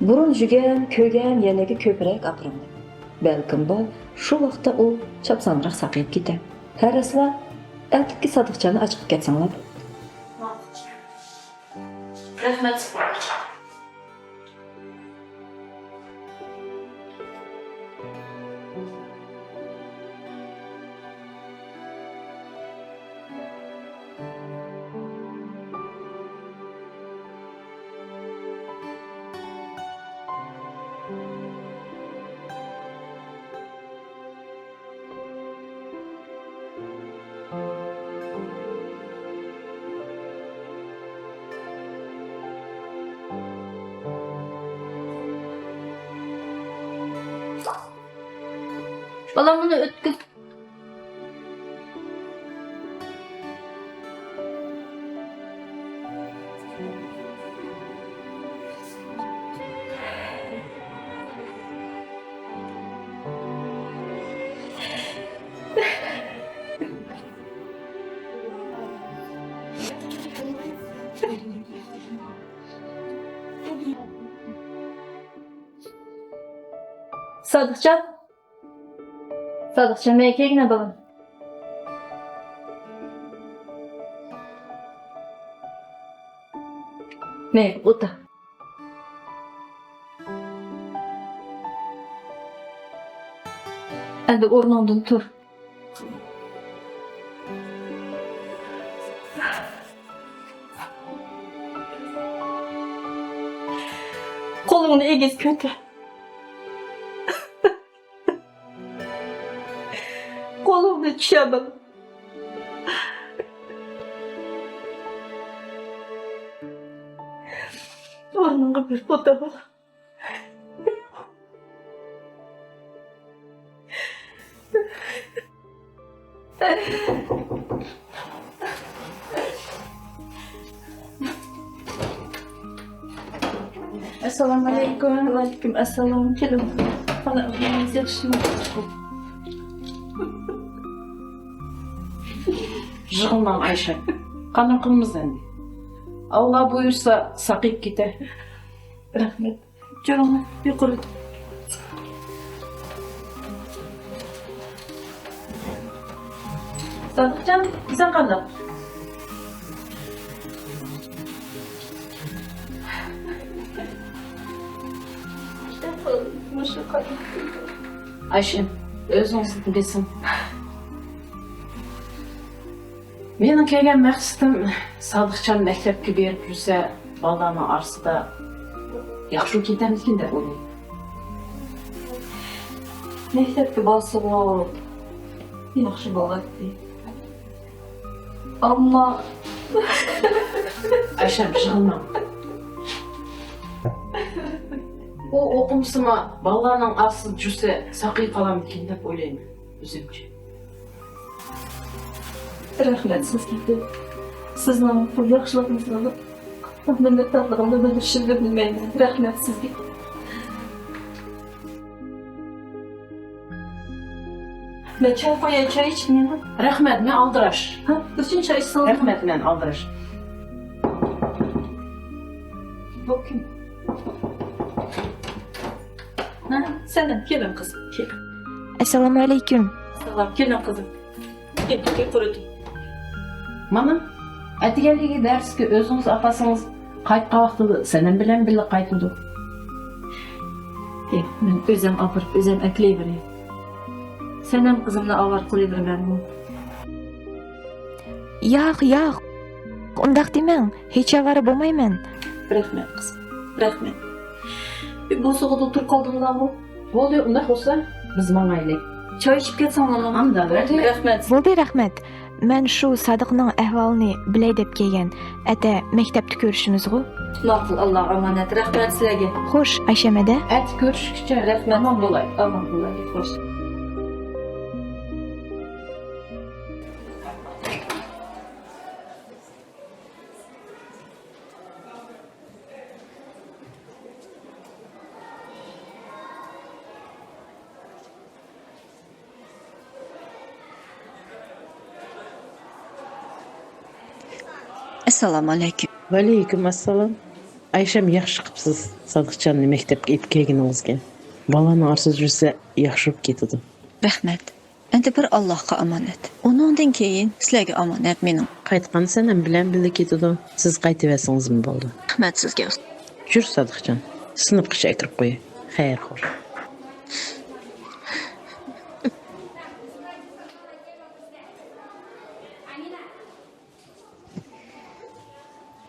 S3: Burun jugan, ko'gan yerlarga ko'proq apiring. Balkim bu shu vaqtda u chapsanroq saqayib ketar. Qaraslar, eltiki Sodiqchani chiqib ketsanglar.
S12: Rahmet.
S3: Balam bunu ötküp Sadıkcan. Sadıkcan, meykeğine balım. Meyk, uta. Endi o'rningdan tur.
S12: Kolunu egiz kötü. Kolunu çabuk. Onun bir fotoğraf.
S3: Assalamu alaikum. Aleyküm assalam. Kelin. Bana öğreniniz yakışmıyor.
S10: Жығылмаң Айша. Қана қылмыз әнде. Алла бұйырса сақип кете.
S3: Rahmet. Canım yukarı. Sadıkcan sen kaldın.
S10: Ayşem, өзіңіз білесің. Менің келген мақсатым Садықжан мектепке беріп жүрсе, баланы арсыда yaxşı кетемізген деп ойлаймын.
S3: Mektepte balsa var. Yaxşı болады. Ama
S10: Ayşem, жығылма. O оқымысыма баланың арсыз жүрсе, сақи қалам екен деп ойлаймын өзімше.
S3: rahmet sizге. Sizin bu yaxşılığınızdan minnettarlığımı bildirishimni bilmayman. Rahmet sizге. Ben çay koyayım, çay içmeyeyim.
S10: Rahmet, men aldırаш.
S3: Ha, bütün çay içsin.
S10: Rahmet, men aldırаш.
S3: Bakayım. Ha, senden gelin kızım. Gel.
S5: Assalomu alaykum.
S3: Selam, gelin kızım. Gel, yukarı.
S10: Mana, әтігәлігі дәріске өзіңіз апасыңыз қайтқа вақтылы, сәнен білен білі қайтылды.
S3: Ben özüm apırıp özüm əkley vereyim. Senem kızımla avar kılay vermem.
S5: Yo'q. Undaq demang. Hech avara bo'lmayman.
S3: Rahmet kızım, rahmet. Bir bozuğuda oturup kaldın lan bu.
S10: Болды, ұндақ olsa, біз маңайлайық.
S3: Çay içip ketsen lan.
S10: Анда,
S3: Rahmet.
S5: Bo'ldi, rahmat. Men shu Sadiqning ahvolini bilay deb kelgan. Ata maktabda ko'rishimiz-ku.
S3: Maqul Allah amanet. Rahmet sizlarga.
S5: Xo'sh, Ayshamada?
S10: Әт көрішкіше,
S3: Rahmet.
S10: аман болайық.
S3: Aman bular. Hoş.
S16: Assalomu alaykum.
S17: Vaalaykum assalom. Aysham yaxshi qilibsiz Sodiqjonni maktabga olib kelganingizga. Balani arsiz yursa yaxshi bo'lib ketadi.
S16: Rahmat. Endi bir Allohga omonat. Uningdan keyin sizlarga omonat mening.
S17: Qaytgan sanam bilan birga ketadi. Siz qaytaversingizmi bo'ldi?
S16: Rahmat sizga.
S17: Jur Sodiqjon. Sinfgacha kirib qo'y. Xayr xor.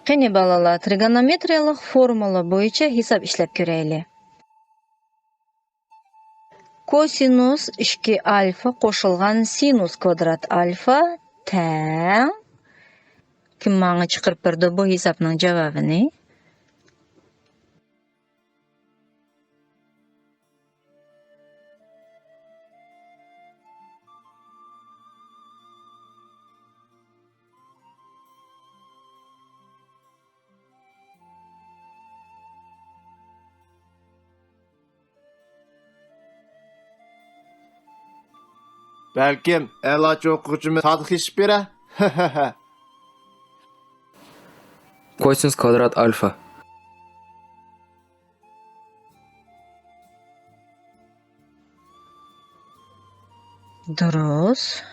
S15: Qani balalar, trigonometriyalik formula bo'yicha hisob ishlab ko'raylik. Kosinus 2 alfa qo'shilgan sinus kvadrat alfa teng. Kim menga chiqarib berdi bu hisobning javobini?
S1: Belkim elaç okuyucumu Sadık işip bire.
S7: Kosinus kvadrat alfa.
S15: Durus.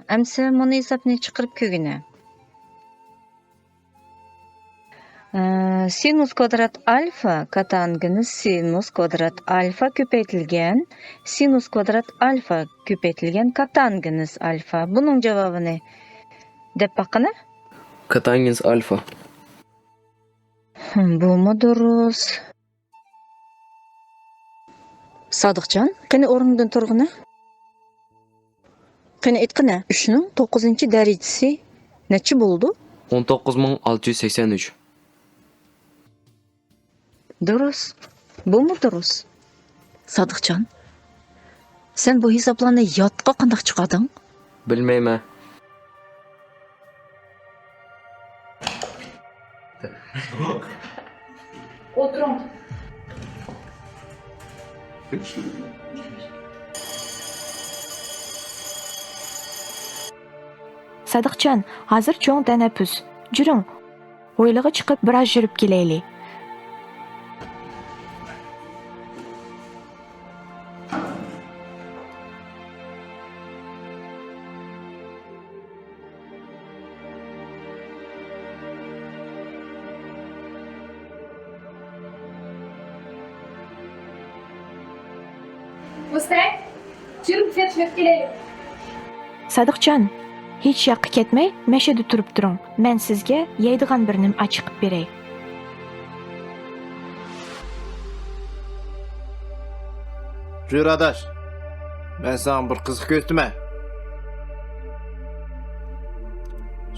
S15: Amsa buni hisobni chiqarib ko'gina. Sinus kvadrat alfa katanginiz sinus kvadrat alfa ko'paytirilgan sinus kvadrat alfa ko'paytirilgan katanginiz alfa. Buning javobini deb baqina?
S7: Katangins alfa.
S16: Bumu durus. Sadıqcan, qani o'rnidan turg'ini. Qani aytqina, 3ning 9-darajasi necha bo'ldi?
S7: 19683.
S16: Durus. Bumu durus. Sadıqcan, sen bu hesaplarni yodga qanday chiqarding?
S7: Bilmayman.
S6: O'tiring.
S5: Sadiqjon, hozir cho'ng tanaffus. Juring, o'ylig'i chiqib biroz yurib kelaylik.
S6: Mustak, yurib ketib kelaylik.
S5: Sadiqjon, hech yoqqa ketmay, mashada turib turing. Men sizga yeydigan bir nim ochiqib beray.
S1: Jur adaş. Ben sana bir kızık göstüme.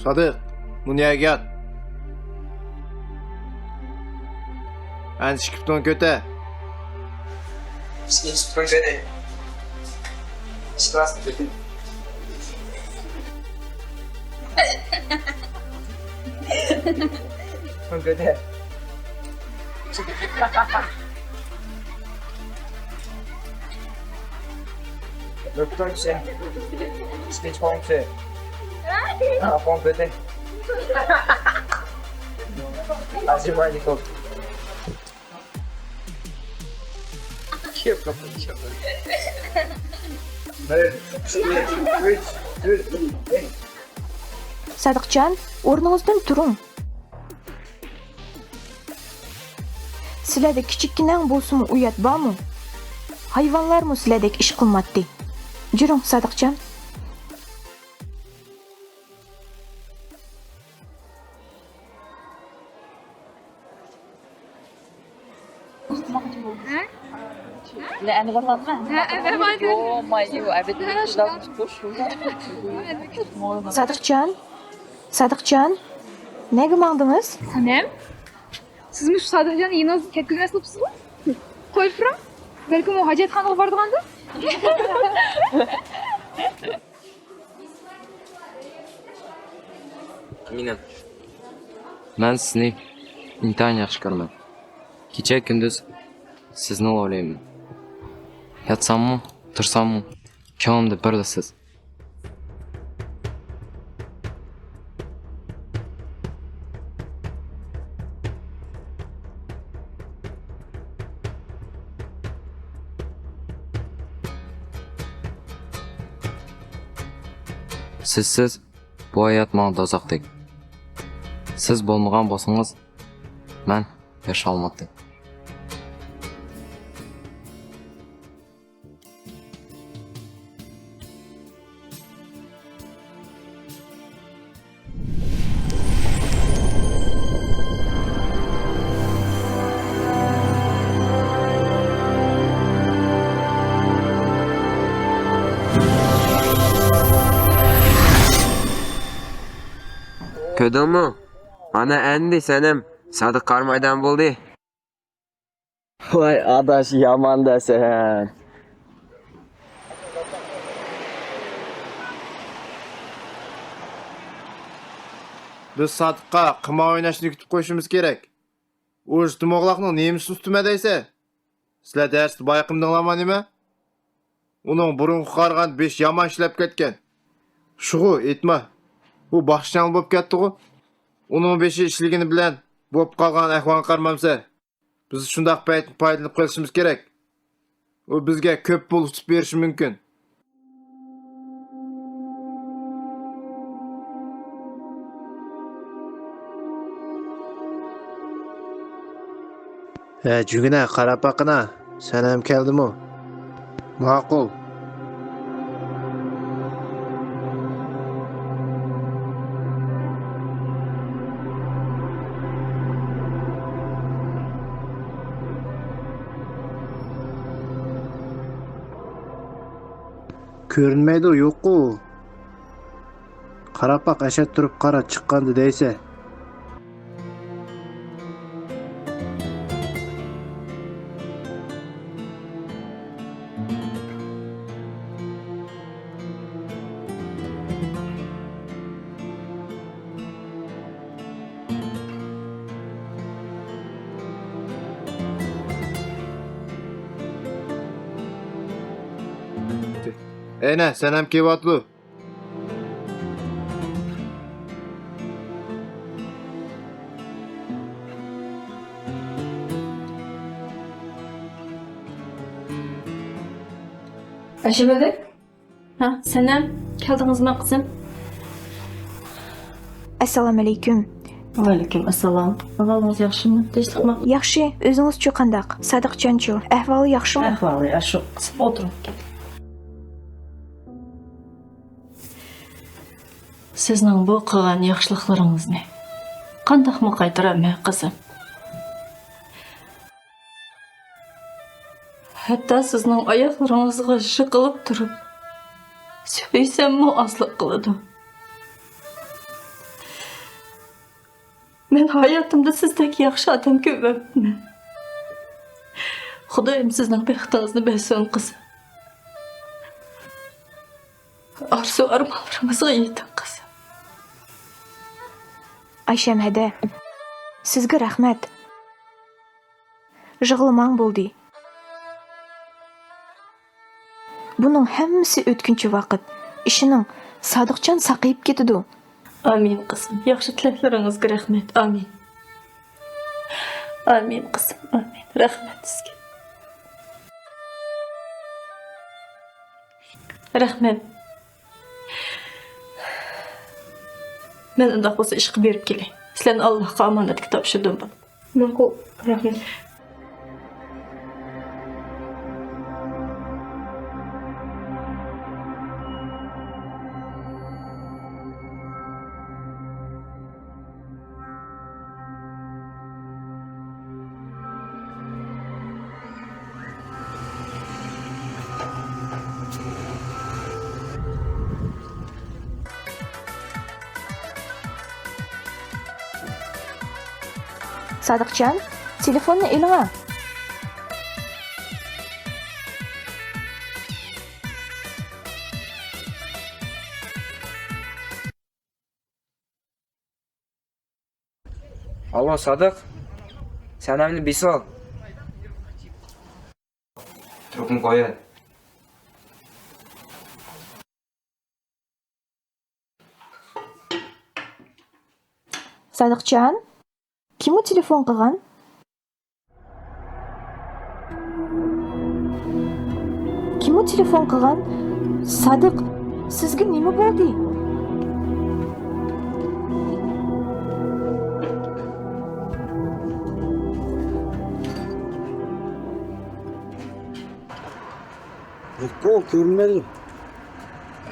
S1: Sadık, bunu gel. Ben çıkıp köte.
S5: Sadiqjon, o'rningizdan turing. Sizlarda kichikkinang bo'lsin uyat bormi? Hayvonlarmi sizlardek ish qilmatdi? Juring, Sadiqjon.
S18: لأن غلطنا يوم ما يجوا عبد لازم تخش
S5: Sadiqjon, nega mangdingiz?
S6: Sanem, siz şu Sadıqcan'ı yine az ketkilmez tutupsuz mu? Koyup duram. Belki o hacetxanaga bordiganda.
S7: Amina. Men sizni intayin yaxshi ko'raman. Kecha kunduz sizni o'ylayman. Yotsammi, tursammi, ko'nglimda birla siz. Sizsiz bu hayot menga dozoqdek. Siz bo'lmagan bo'lsangiz, men yasha olmadim.
S14: Ko'rdingmi? Ana endi senim Sadık Karmay'dan bo'ldi.
S9: Voy adash yamandasan.
S1: Biz Sadık'a qima o'ynashni kutib qo'yishimiz kerak. U ijtimoqliqning nemisini ustuma deysa, sizlar darsni bayqim dinlamadingmi? Uning burunga qargan 5 yomon ishlab ketgan. Shugu aytma. Bu baxshichang bo'lib ketdi-ku. Uning 5i ishligini bilan bo'lib qolgan ahvolga qaramamsa, biz shundaq paytni foydalanib qolishimiz kerak. U bizga ko'p pul tutib berishi mumkin. Jugina qarab baqina. Sen ham keldimi? Ma'qul. Ko'rinmaydi u, yo'q-ku. Qarab baq, ashat turib qara, chiqqandi deysa. Ene, sen hem kevatlu.
S3: Ayşemede? Ha, Senem, geldinizmi kızım?
S5: Assalomu alaykum.
S3: Aleyküm assalam. Ahvalınız yaxşımı? Tinchlikmi?
S5: Yaxshi, o'zingizchi qandaq? Sadiqjonchi, ahvoli yaxshimi?
S3: Ahvoli yaxshi. Kızım, oturun gel. Sizning bu qilgan yaxshiliklaringizni qandaqmi qaytaraman qizim? Hatta sizning oyoqlaringizga shiqilib turib, söyleysemmi ozlik qiladi. Men hayatımda sizdek yaxshi odam ko'rmabman. Xudoyim sizning baxtingizni bersin qizim. Arzu armonlaringizga yeting qizim.
S5: Ayşem hada. Sizga rahmat. Yig'lamang bo'ldi. Buning hammasi o'tkinchi vaqt. Ishining Sodiqjon saqayib ketadi.
S3: Amin qizim. Yaxshi tilaklaringizga rahmat. Amin. Amin qizim. Amin. Rahmat sizga. Rahmat. Men undaq bo'lsa ishqi berib kelay. Sizlarni Allohga omonatga topshirdim bu. Ma'qul. Rahmat.
S5: Sodiqjon, telefonni eling.
S14: Alo Sodiq. Sanamni bisol. Trubni qo'ying.
S5: Sodiqjon, kim u telefon qilgan? Kim u telefon qilgan? Sodiq, sizga nima bo'ldi?
S1: Yo'q, ko'rinmadi.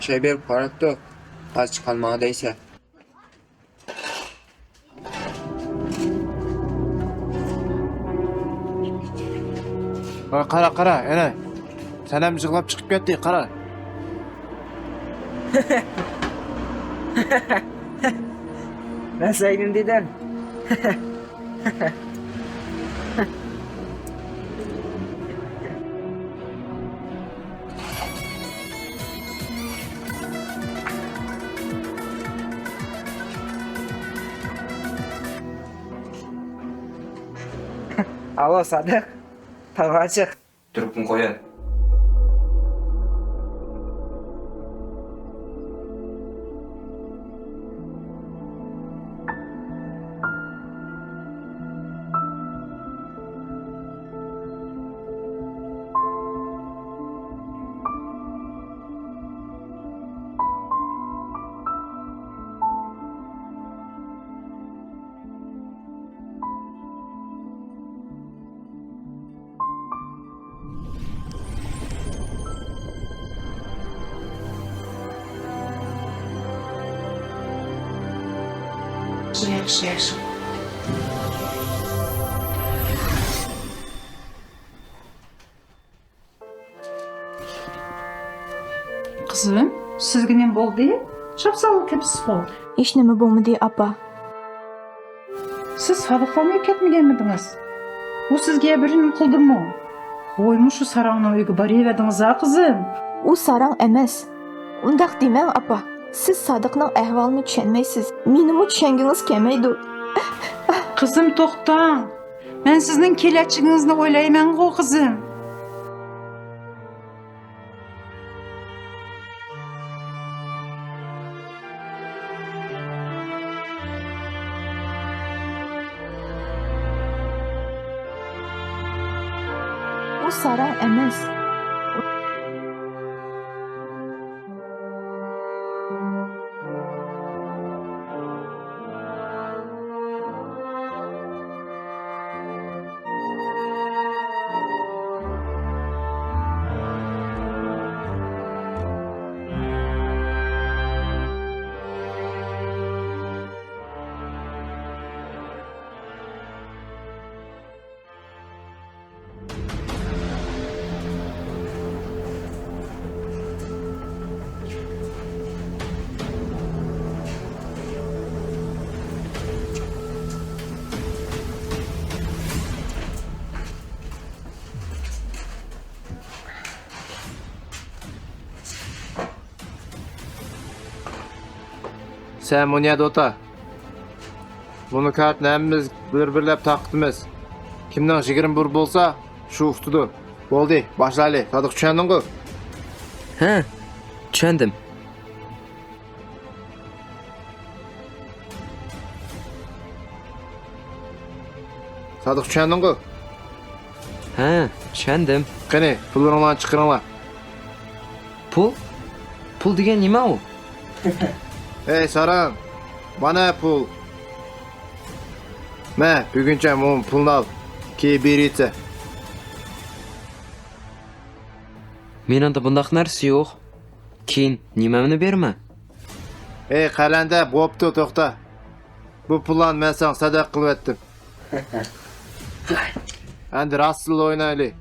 S14: Şey berib qarabdi. Az chiqolmadi deysa.
S1: Qara, ene. Sen hem yig'lab chiqib ketdi, qara.
S14: Nasaydim dedim. Alo Sadiq. Tava chiq. Trubni qo'ying.
S10: Yaxshi. Kızım, sizge ne oldu? Şapsalı tepsiz oldu.
S5: Hech nima bo'lmadi, apa.
S10: Siz sadıqlanmay ketmaganmidingiz? Bu sizge birini kıldırma. Koymuş şu sarayına uygu barıverdiniz ha kızım.
S5: U sarang emas. Undaq demang, apa. Siz Sodiqning ahvolini tushunmaysiz. Menimi tushungingiz kelmaydi.
S10: Kızım to'xtang. Ben sizning kelajagingizni o'ylayman-ku kızım.
S5: U sarang emas.
S1: Sen bu niyada ota. Bunu kartını hemimiz bir-birlep taktımız. Kimden 21 bolsa, şu uxtudu. Boldi, başlaylı. Sadık düşendin ku?
S7: Ha, tushundim.
S1: Sadık düşendin ku?
S7: Ha, tushundim.
S1: Qani, pullarından çıkırınlar.
S7: Pul? Pul degan nima u?
S1: Ey Saran, bana pul. Me, bugünçe onun pulunu al. Ki bir itse.
S7: Menimda bundaq narsa yo'q. Keyin nimamni berma.
S1: Ey qalanda, bo'pti, to'xta. Bu pullarni men sana sadaq qilib etdim. Endi rostli o'ynaylik.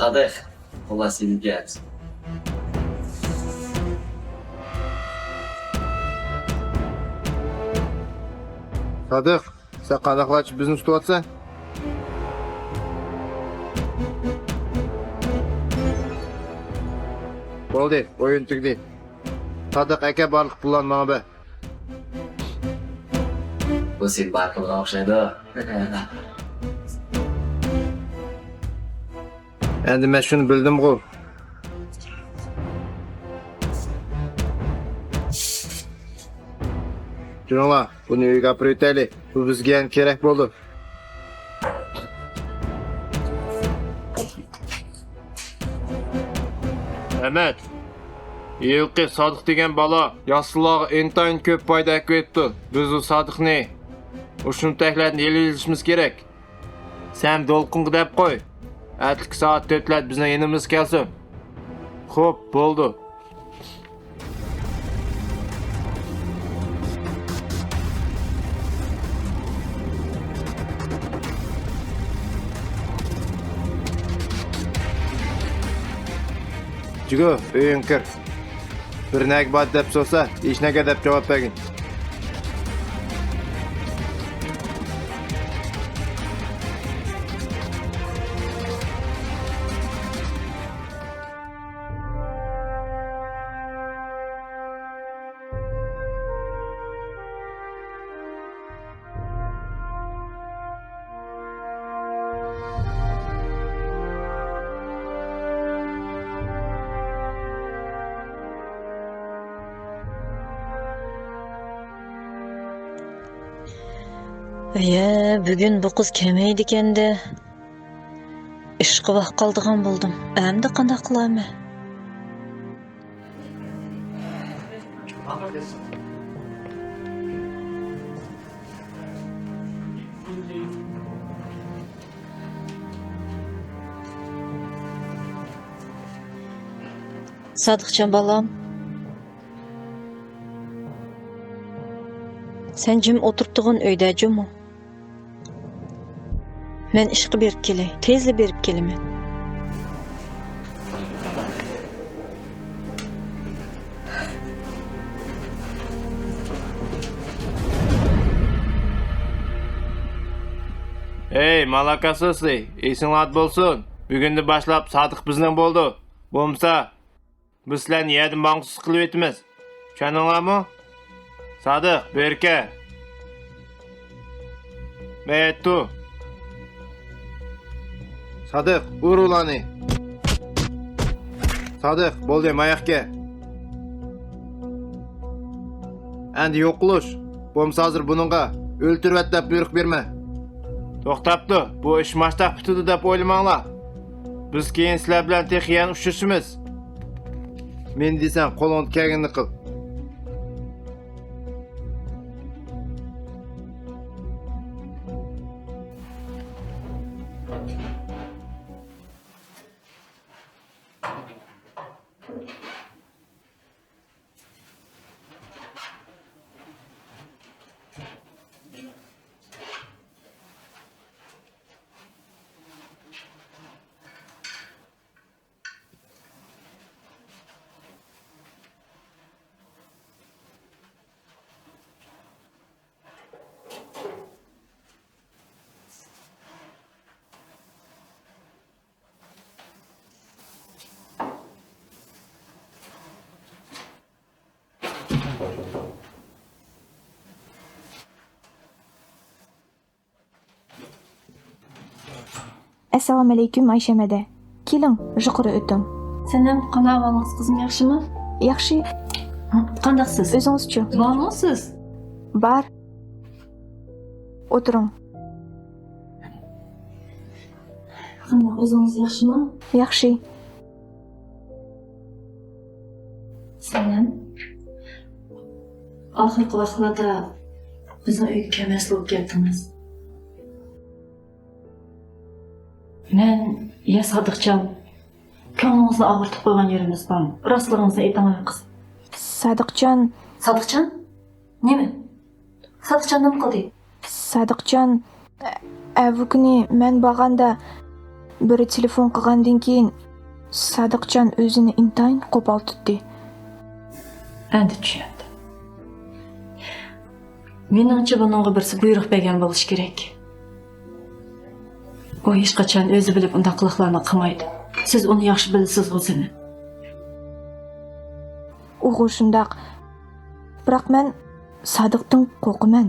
S19: Sadık, Allah seni gelsin.
S1: Sadık, sen qandaqlaçı bizni tutyapsan? Bo'ldi, o'yin tugdi. Sadık aka barliq pullarni menga ber.
S19: Bu seni barqilga o'xshaydi.
S1: Endi men shuni bildim-ku. Jurnala, buni uyga olib o'taylik. Bu bizga ham kerak bo'ldi. Ahmet, yilqi Sodiq degan bola yoshlarga intayin ko'p foyda ko'pdi. Biz u Sodiqni o'shun taklifni elishimiz kerak. Sen Dolqinga deb qo'y. Atlik soat 4'lar bizning yanımız kelsin. Xo'p, bo'ldi. Jigo, uying kir. Bir nag bor deb so'rasa, hech naga deb javob bergin.
S16: Bugun bu qiz kelmaydi ekanda. Ishqa vaqt qoldigan bo'ldim. Endi qanday qilaman? Sadıqcan balam. Sen jim o'tirtdig'in uyda jimmi? Men ishqa berib kelay, tezli berib kelaman.
S1: Ey, malakasızlı, esinglar bo'lsin. Bugundan boshlab Sodiq bizning bo'ldi. Bo'lmasa, biz sizlarni yerdan banqsiz qilib etamiz. Tushundinglarmi? Sodiq, berka. Mayettu. Sodiq, ur ularni. Sodiq, bo'ldi, mayaqqa. Endi yo'q qilish. Bo'lmasa hozir buningga o'ltirib deb buyruq berma. To'xtabdi, bu ish mashtaq bitdi deb o'ylamanglar. Biz keyin sizlar bilan texyan uchrashamiz. Men desam, qo'lingni kelganini qil.
S5: Assalomu alaykum Ayshamada. Keling, yuqori o'ting.
S3: Sen ham qanday ahvolingiz qizim, yaxshimi?
S5: Yaxshi.
S3: Qandaqsiz?
S5: O'zingizchi?
S3: Bormisiz?
S5: Bar. O'tiring.
S3: Qanday, o'zingiz yaxshimi?
S5: Yaxshi.
S3: Sen ham oxirgi vaqtlarda bizni uyga kelmaslik bo'lib ketdingiz. Men, ya Sodiqjon, ko'nglingizni og'irtib qo'ygan yerimiz bormi? Rostlig'ingizni aytinglar qiz.
S5: Sodiqjon.
S3: Sodiqjon? Nima? Sodiqjon nima qildi?
S5: Sodiqjon, bu kuni men borganda biri telefon qilgandan keyin Sodiqjon o'zini intayin qo'pol tutdi.
S3: Endi tushundim. Meningcha buningga birsi buyruq bergan bo'lish kerak. O hech qachon o'zi bilib unday qiliqlarni qilmaydi. Siz uni yaxshi bilasiz o'zini.
S5: U shundaq. Biroq men Sodiqdan qo'rqaman.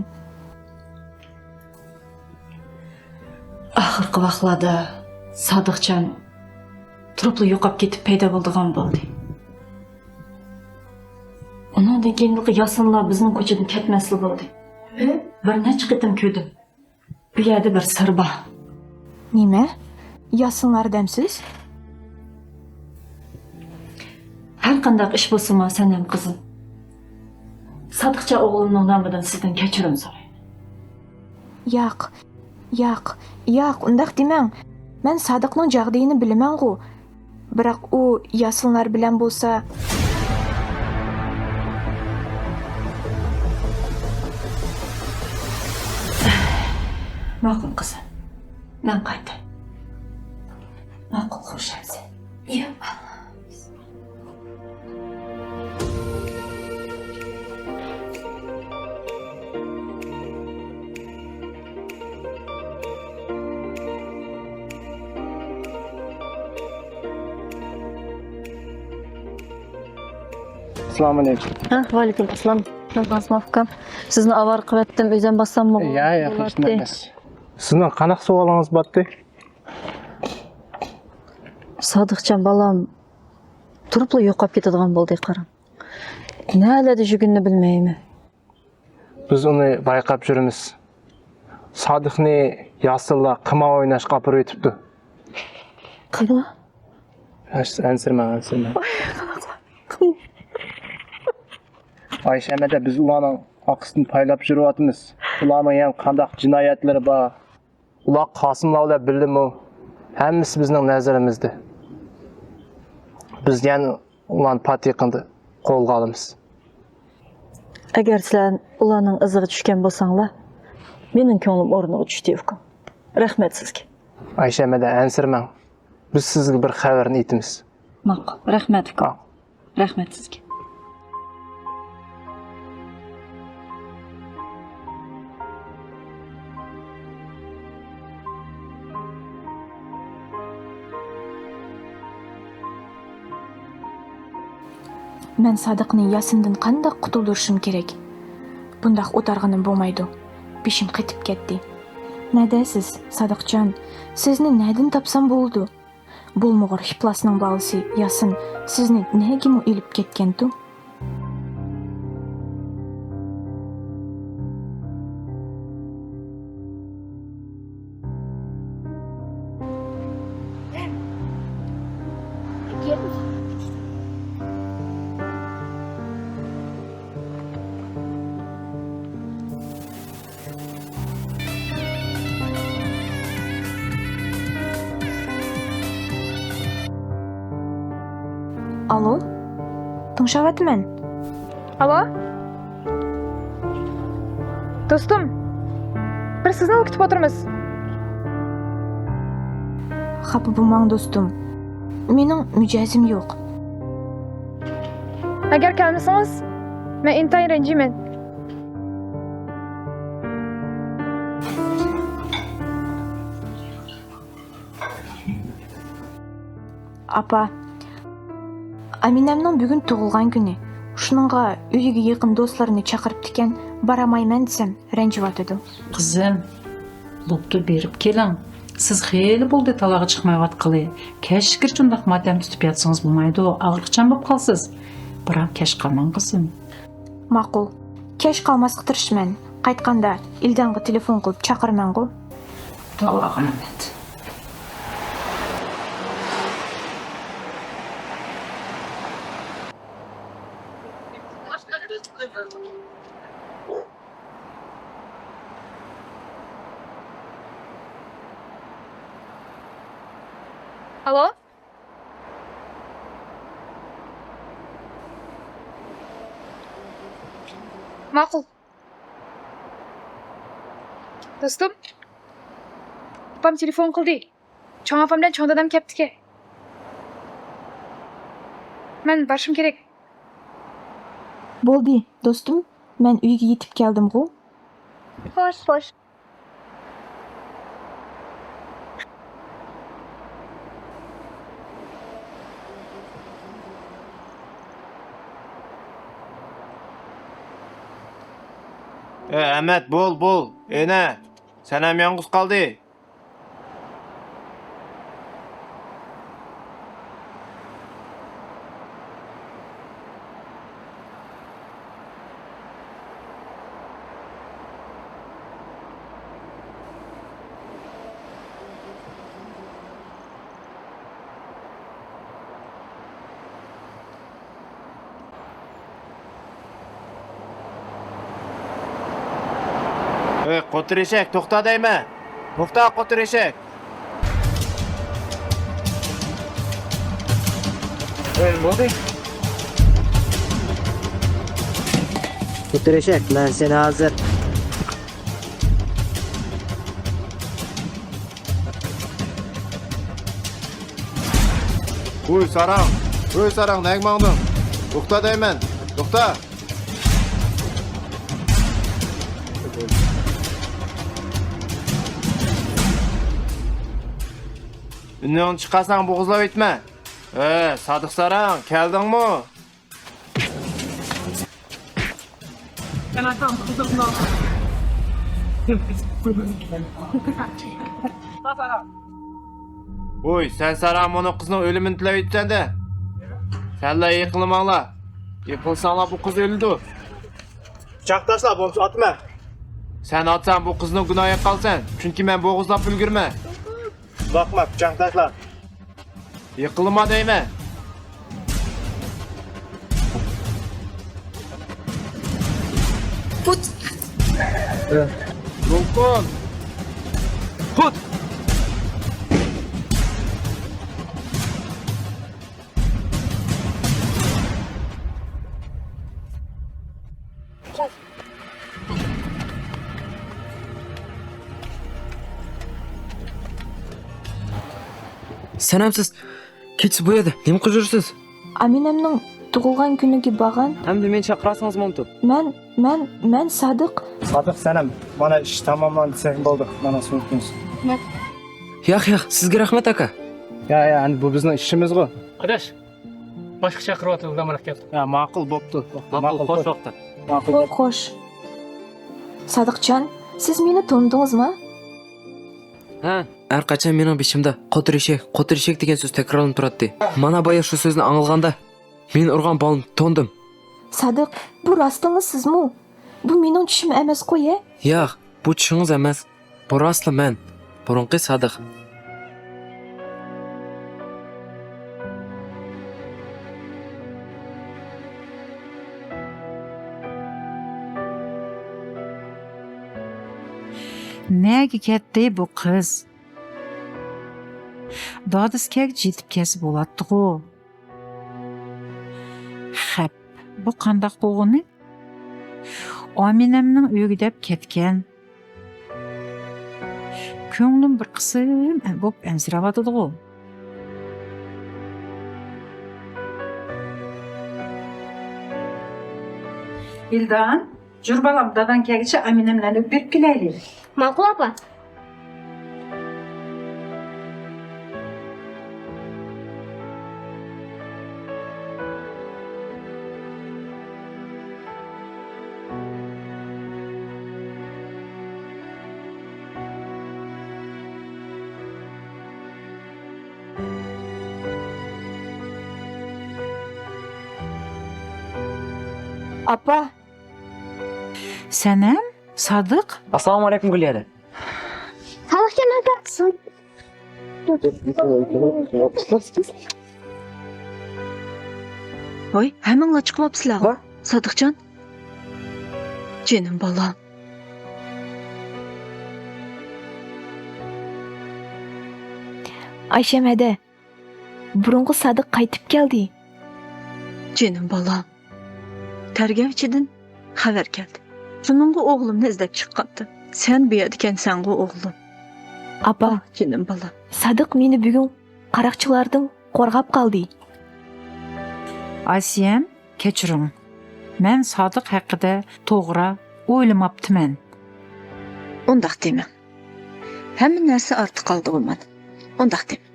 S3: Oxirgi vaqtlarda Sodiqjon turibli yo'qolib ketib paydo bo'ldigan bo'ldi. Undan keyin yasanlar bizning ko'chadan ketmaslik bo'ldi. Bir necha qitim ko'rdim. Bu yerda bir sir bor.
S5: Nima? Yasinlar demsiz?
S3: Har qanday ish bo'lsa, sen ham qizim. Sodiqcha o'g'limning nomidan sizdan kechirim so'rayman.
S5: Yo'q, undaq demang. Men Sodiqning jag'diyini bilaman-ku. Biroq u yasinlar bilan bo'lsa,
S3: ma'qul qizim. Men qaytay. Ma'qul xo'shamsan. Yo'q.
S1: Assalomu alaykum.
S15: Va alaykum assalom. Nazmafkam. Sizni avar qilyaptim, o'zim bossammi?
S1: Yo'q, hech nima emas. Sizning qanaqa savolingiz bordi?
S15: Sodiqjon balam turibli yo'qolib ketadigan bo'ldi qaram. Nalada jugunni bilmayman.
S1: Biz uni bayqab yurimiz.
S20: Sadıqni Yasırla qima o'ynashga olib o'tibdi.
S5: Qima?
S20: Ansirma. Ayşemede biz ulanın aqsını paylab yuribmiz. Ularning ham qandaq jinoyatlari bor. Ular Qosimlar bilan birlimi? Hammasi bizning nazarimizda. Biz yana ularni patiqindi qo'lga olamiz.
S16: Agar sizlar ularning iziga tushgan bo'lsanglar, mening ko'nglim o'rniga tushdi yo'q. Rahmat sizga.
S20: Ayşemede ansirmang. Biz sizga bir xabarni aytamiz.
S16: Ma'qul, rahmat uka. Rahmat sizga.
S6: Men Sadiqni Yasindan qanday qutuldirishim kerak? Bundaq o'targ'inim bo'lmaydi. Beshim qetib ketdi. Nadasiz, Sadiqjon? Sizni naydan topsam bo'ldi? Bo'lmag'ur Hiplasning balasi Yasin sizni nega ilib ketgan-tu? Alo? Tinglashyapman. Alo? Do'stim, bir sizni kutib o'tiramiz. Xafa bo'lmang do'stim. Mening mijozim yo'q. Agar kelmasangiz, men intayin ranjiman. Apa, Aminamning bugun tug'ilgan kuni. Shuningga uyiga yaqin do'stlarini chaqirib ekan, baramayman desam, ranjiyotdi.
S10: Qizim, bo'pti berib keling. Siz xeyli bo'ldi talaga chiqmayotqili. Kashkir shundoq matam tutib yotsangiz bo'lmaydi, og'riqchan bo'lib qolsiz. Biroq kash qolmang qizim.
S6: Ma'qul. Kash qolmasga tirishman. Qaytganda Ildanga telefon qilib chaqirman-ku.
S10: Alloh'ım.
S6: Alo? Ma'qul. Do'stim, opam telefon qildi. Cho'ng opamdan cho'ng dadam kelibdi-ki. Men borishim kerak. Bo'ldi, do'stim. Men uyga yetib keldim-ku. Xo'sh.
S1: Ahmet bol. Ene, sen hem yalnız kaldı. Qo'tir eshak, to'xta deyman. To'xta, qo'tir eshak.
S20: Bo'ldi.
S1: Qo'tir eshak, men seni hozir Uy sarang, nagmağdım. To'xta deyman. To'xta. Ünlüğün çıkarsan boğuzlab etme. Sadık Saran, geldin mi?
S10: Ben atam kızımdan.
S1: Uy, sen Saran bunu kızın ölümünü tilep etsen de. Senle yıkılmağla. Yıkılsanla bu kız öldü. Bıçak taşla, bomba atma.
S20: Sen atsan bu kızning gunohiga qolsan, chunki men bo'g'izlab ulgurma. Bakma, pichoq tashla. Yiqilma deyman.
S12: Put.
S20: Mumkin. Put.
S7: Sanamsiz kechsi bu yerda nima qilib yursiz?
S5: Aminamning tug'ilgan kuniga borgan.
S7: Hamda meni chaqirasangiz mumkin.
S5: Men Sadiq.
S20: Sadiq sanam, mana ish tamomlandi, sen bo'ldi. Mana so'kimiz.
S7: Yo'q, sizga rahmat aka.
S20: Ya, endi bu bizning ishimiz-ku.
S8: Adash, boshqa chaqiryapti, ulamariq keldi.
S20: Ya, ma'qul bo'pti.
S7: Ma'qul, xo'sh vaqtda.
S5: Xo'sh. Sadiqjon, siz meni tanidingizmi?
S7: Ha, har qachon mening beshimda qotirishak degan so'z takrorlanib turadi. Mana boya shu so'zni anglaganda men urgan bolim tondim.
S5: Sadiq, bu rostingiz sizmi? Bu mening tushim emas-ku, ya?
S7: Yo'q, bu tushingiz emas. Bu rostli men. Burunqi Sadiq.
S10: Nega ketdi bu qiz? Dodiskak jetib kelsa bo'ladi-ku. Xap, bu qandaq bo'lg'ini? Aminamning uyiga deb ketgan. Ko'nglim bir qism bo'p ansirayotdi-ku. Ildan, jur balam dadan kelgicha Aminamlarni berib kelaylik.
S11: Ma'qul opa.
S5: Apa.
S10: Sanam, Sadiq.
S7: Assalomu alaykum Guliyada.
S11: Sadiqjon aka.
S16: Voy, hammanglar chiqyapsizlar. Sodiqjon. Jinim bolam.
S5: Ayshem hada. Burungi Sadiq qaytib keldi.
S16: Jinim bolam. Tergavchidan xabar keldi. Shuningga o'g'limni izlab chiqqandim. Sen bu yerda ekansan-ku o'g'lim.
S5: Apa,
S16: jinim bolam.
S5: Sadiq meni bugun qaroqchilardan qo'rg'ab qoldi.
S10: Asiyam, kechiring. Men Sadiq haqida to'g'ri o'ylamabdiman.
S16: Undaq dema. Hamma narsa ortda qoldi bo'lmadi. Undaq dema.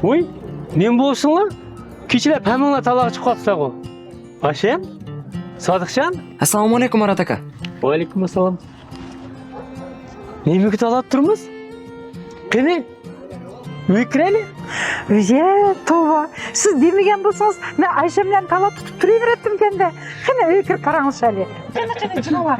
S8: Voy, nima bo'lsinlar? Kechalab hammanglar taloq chiqib qolibsizlar-ku. Asham? Sodiqjon?
S7: Assalomu alaykum Marat aka.
S8: Va alaykum assalom. Nimaga taloq turmiz? Qani? Uy kiraylik.
S10: Ye, tova. Siz demagan bo'lsangiz, men Aysha bilan taloq tutib turaverdim kanda. Qani uy kirib qaranglar shali. Qani jinovar.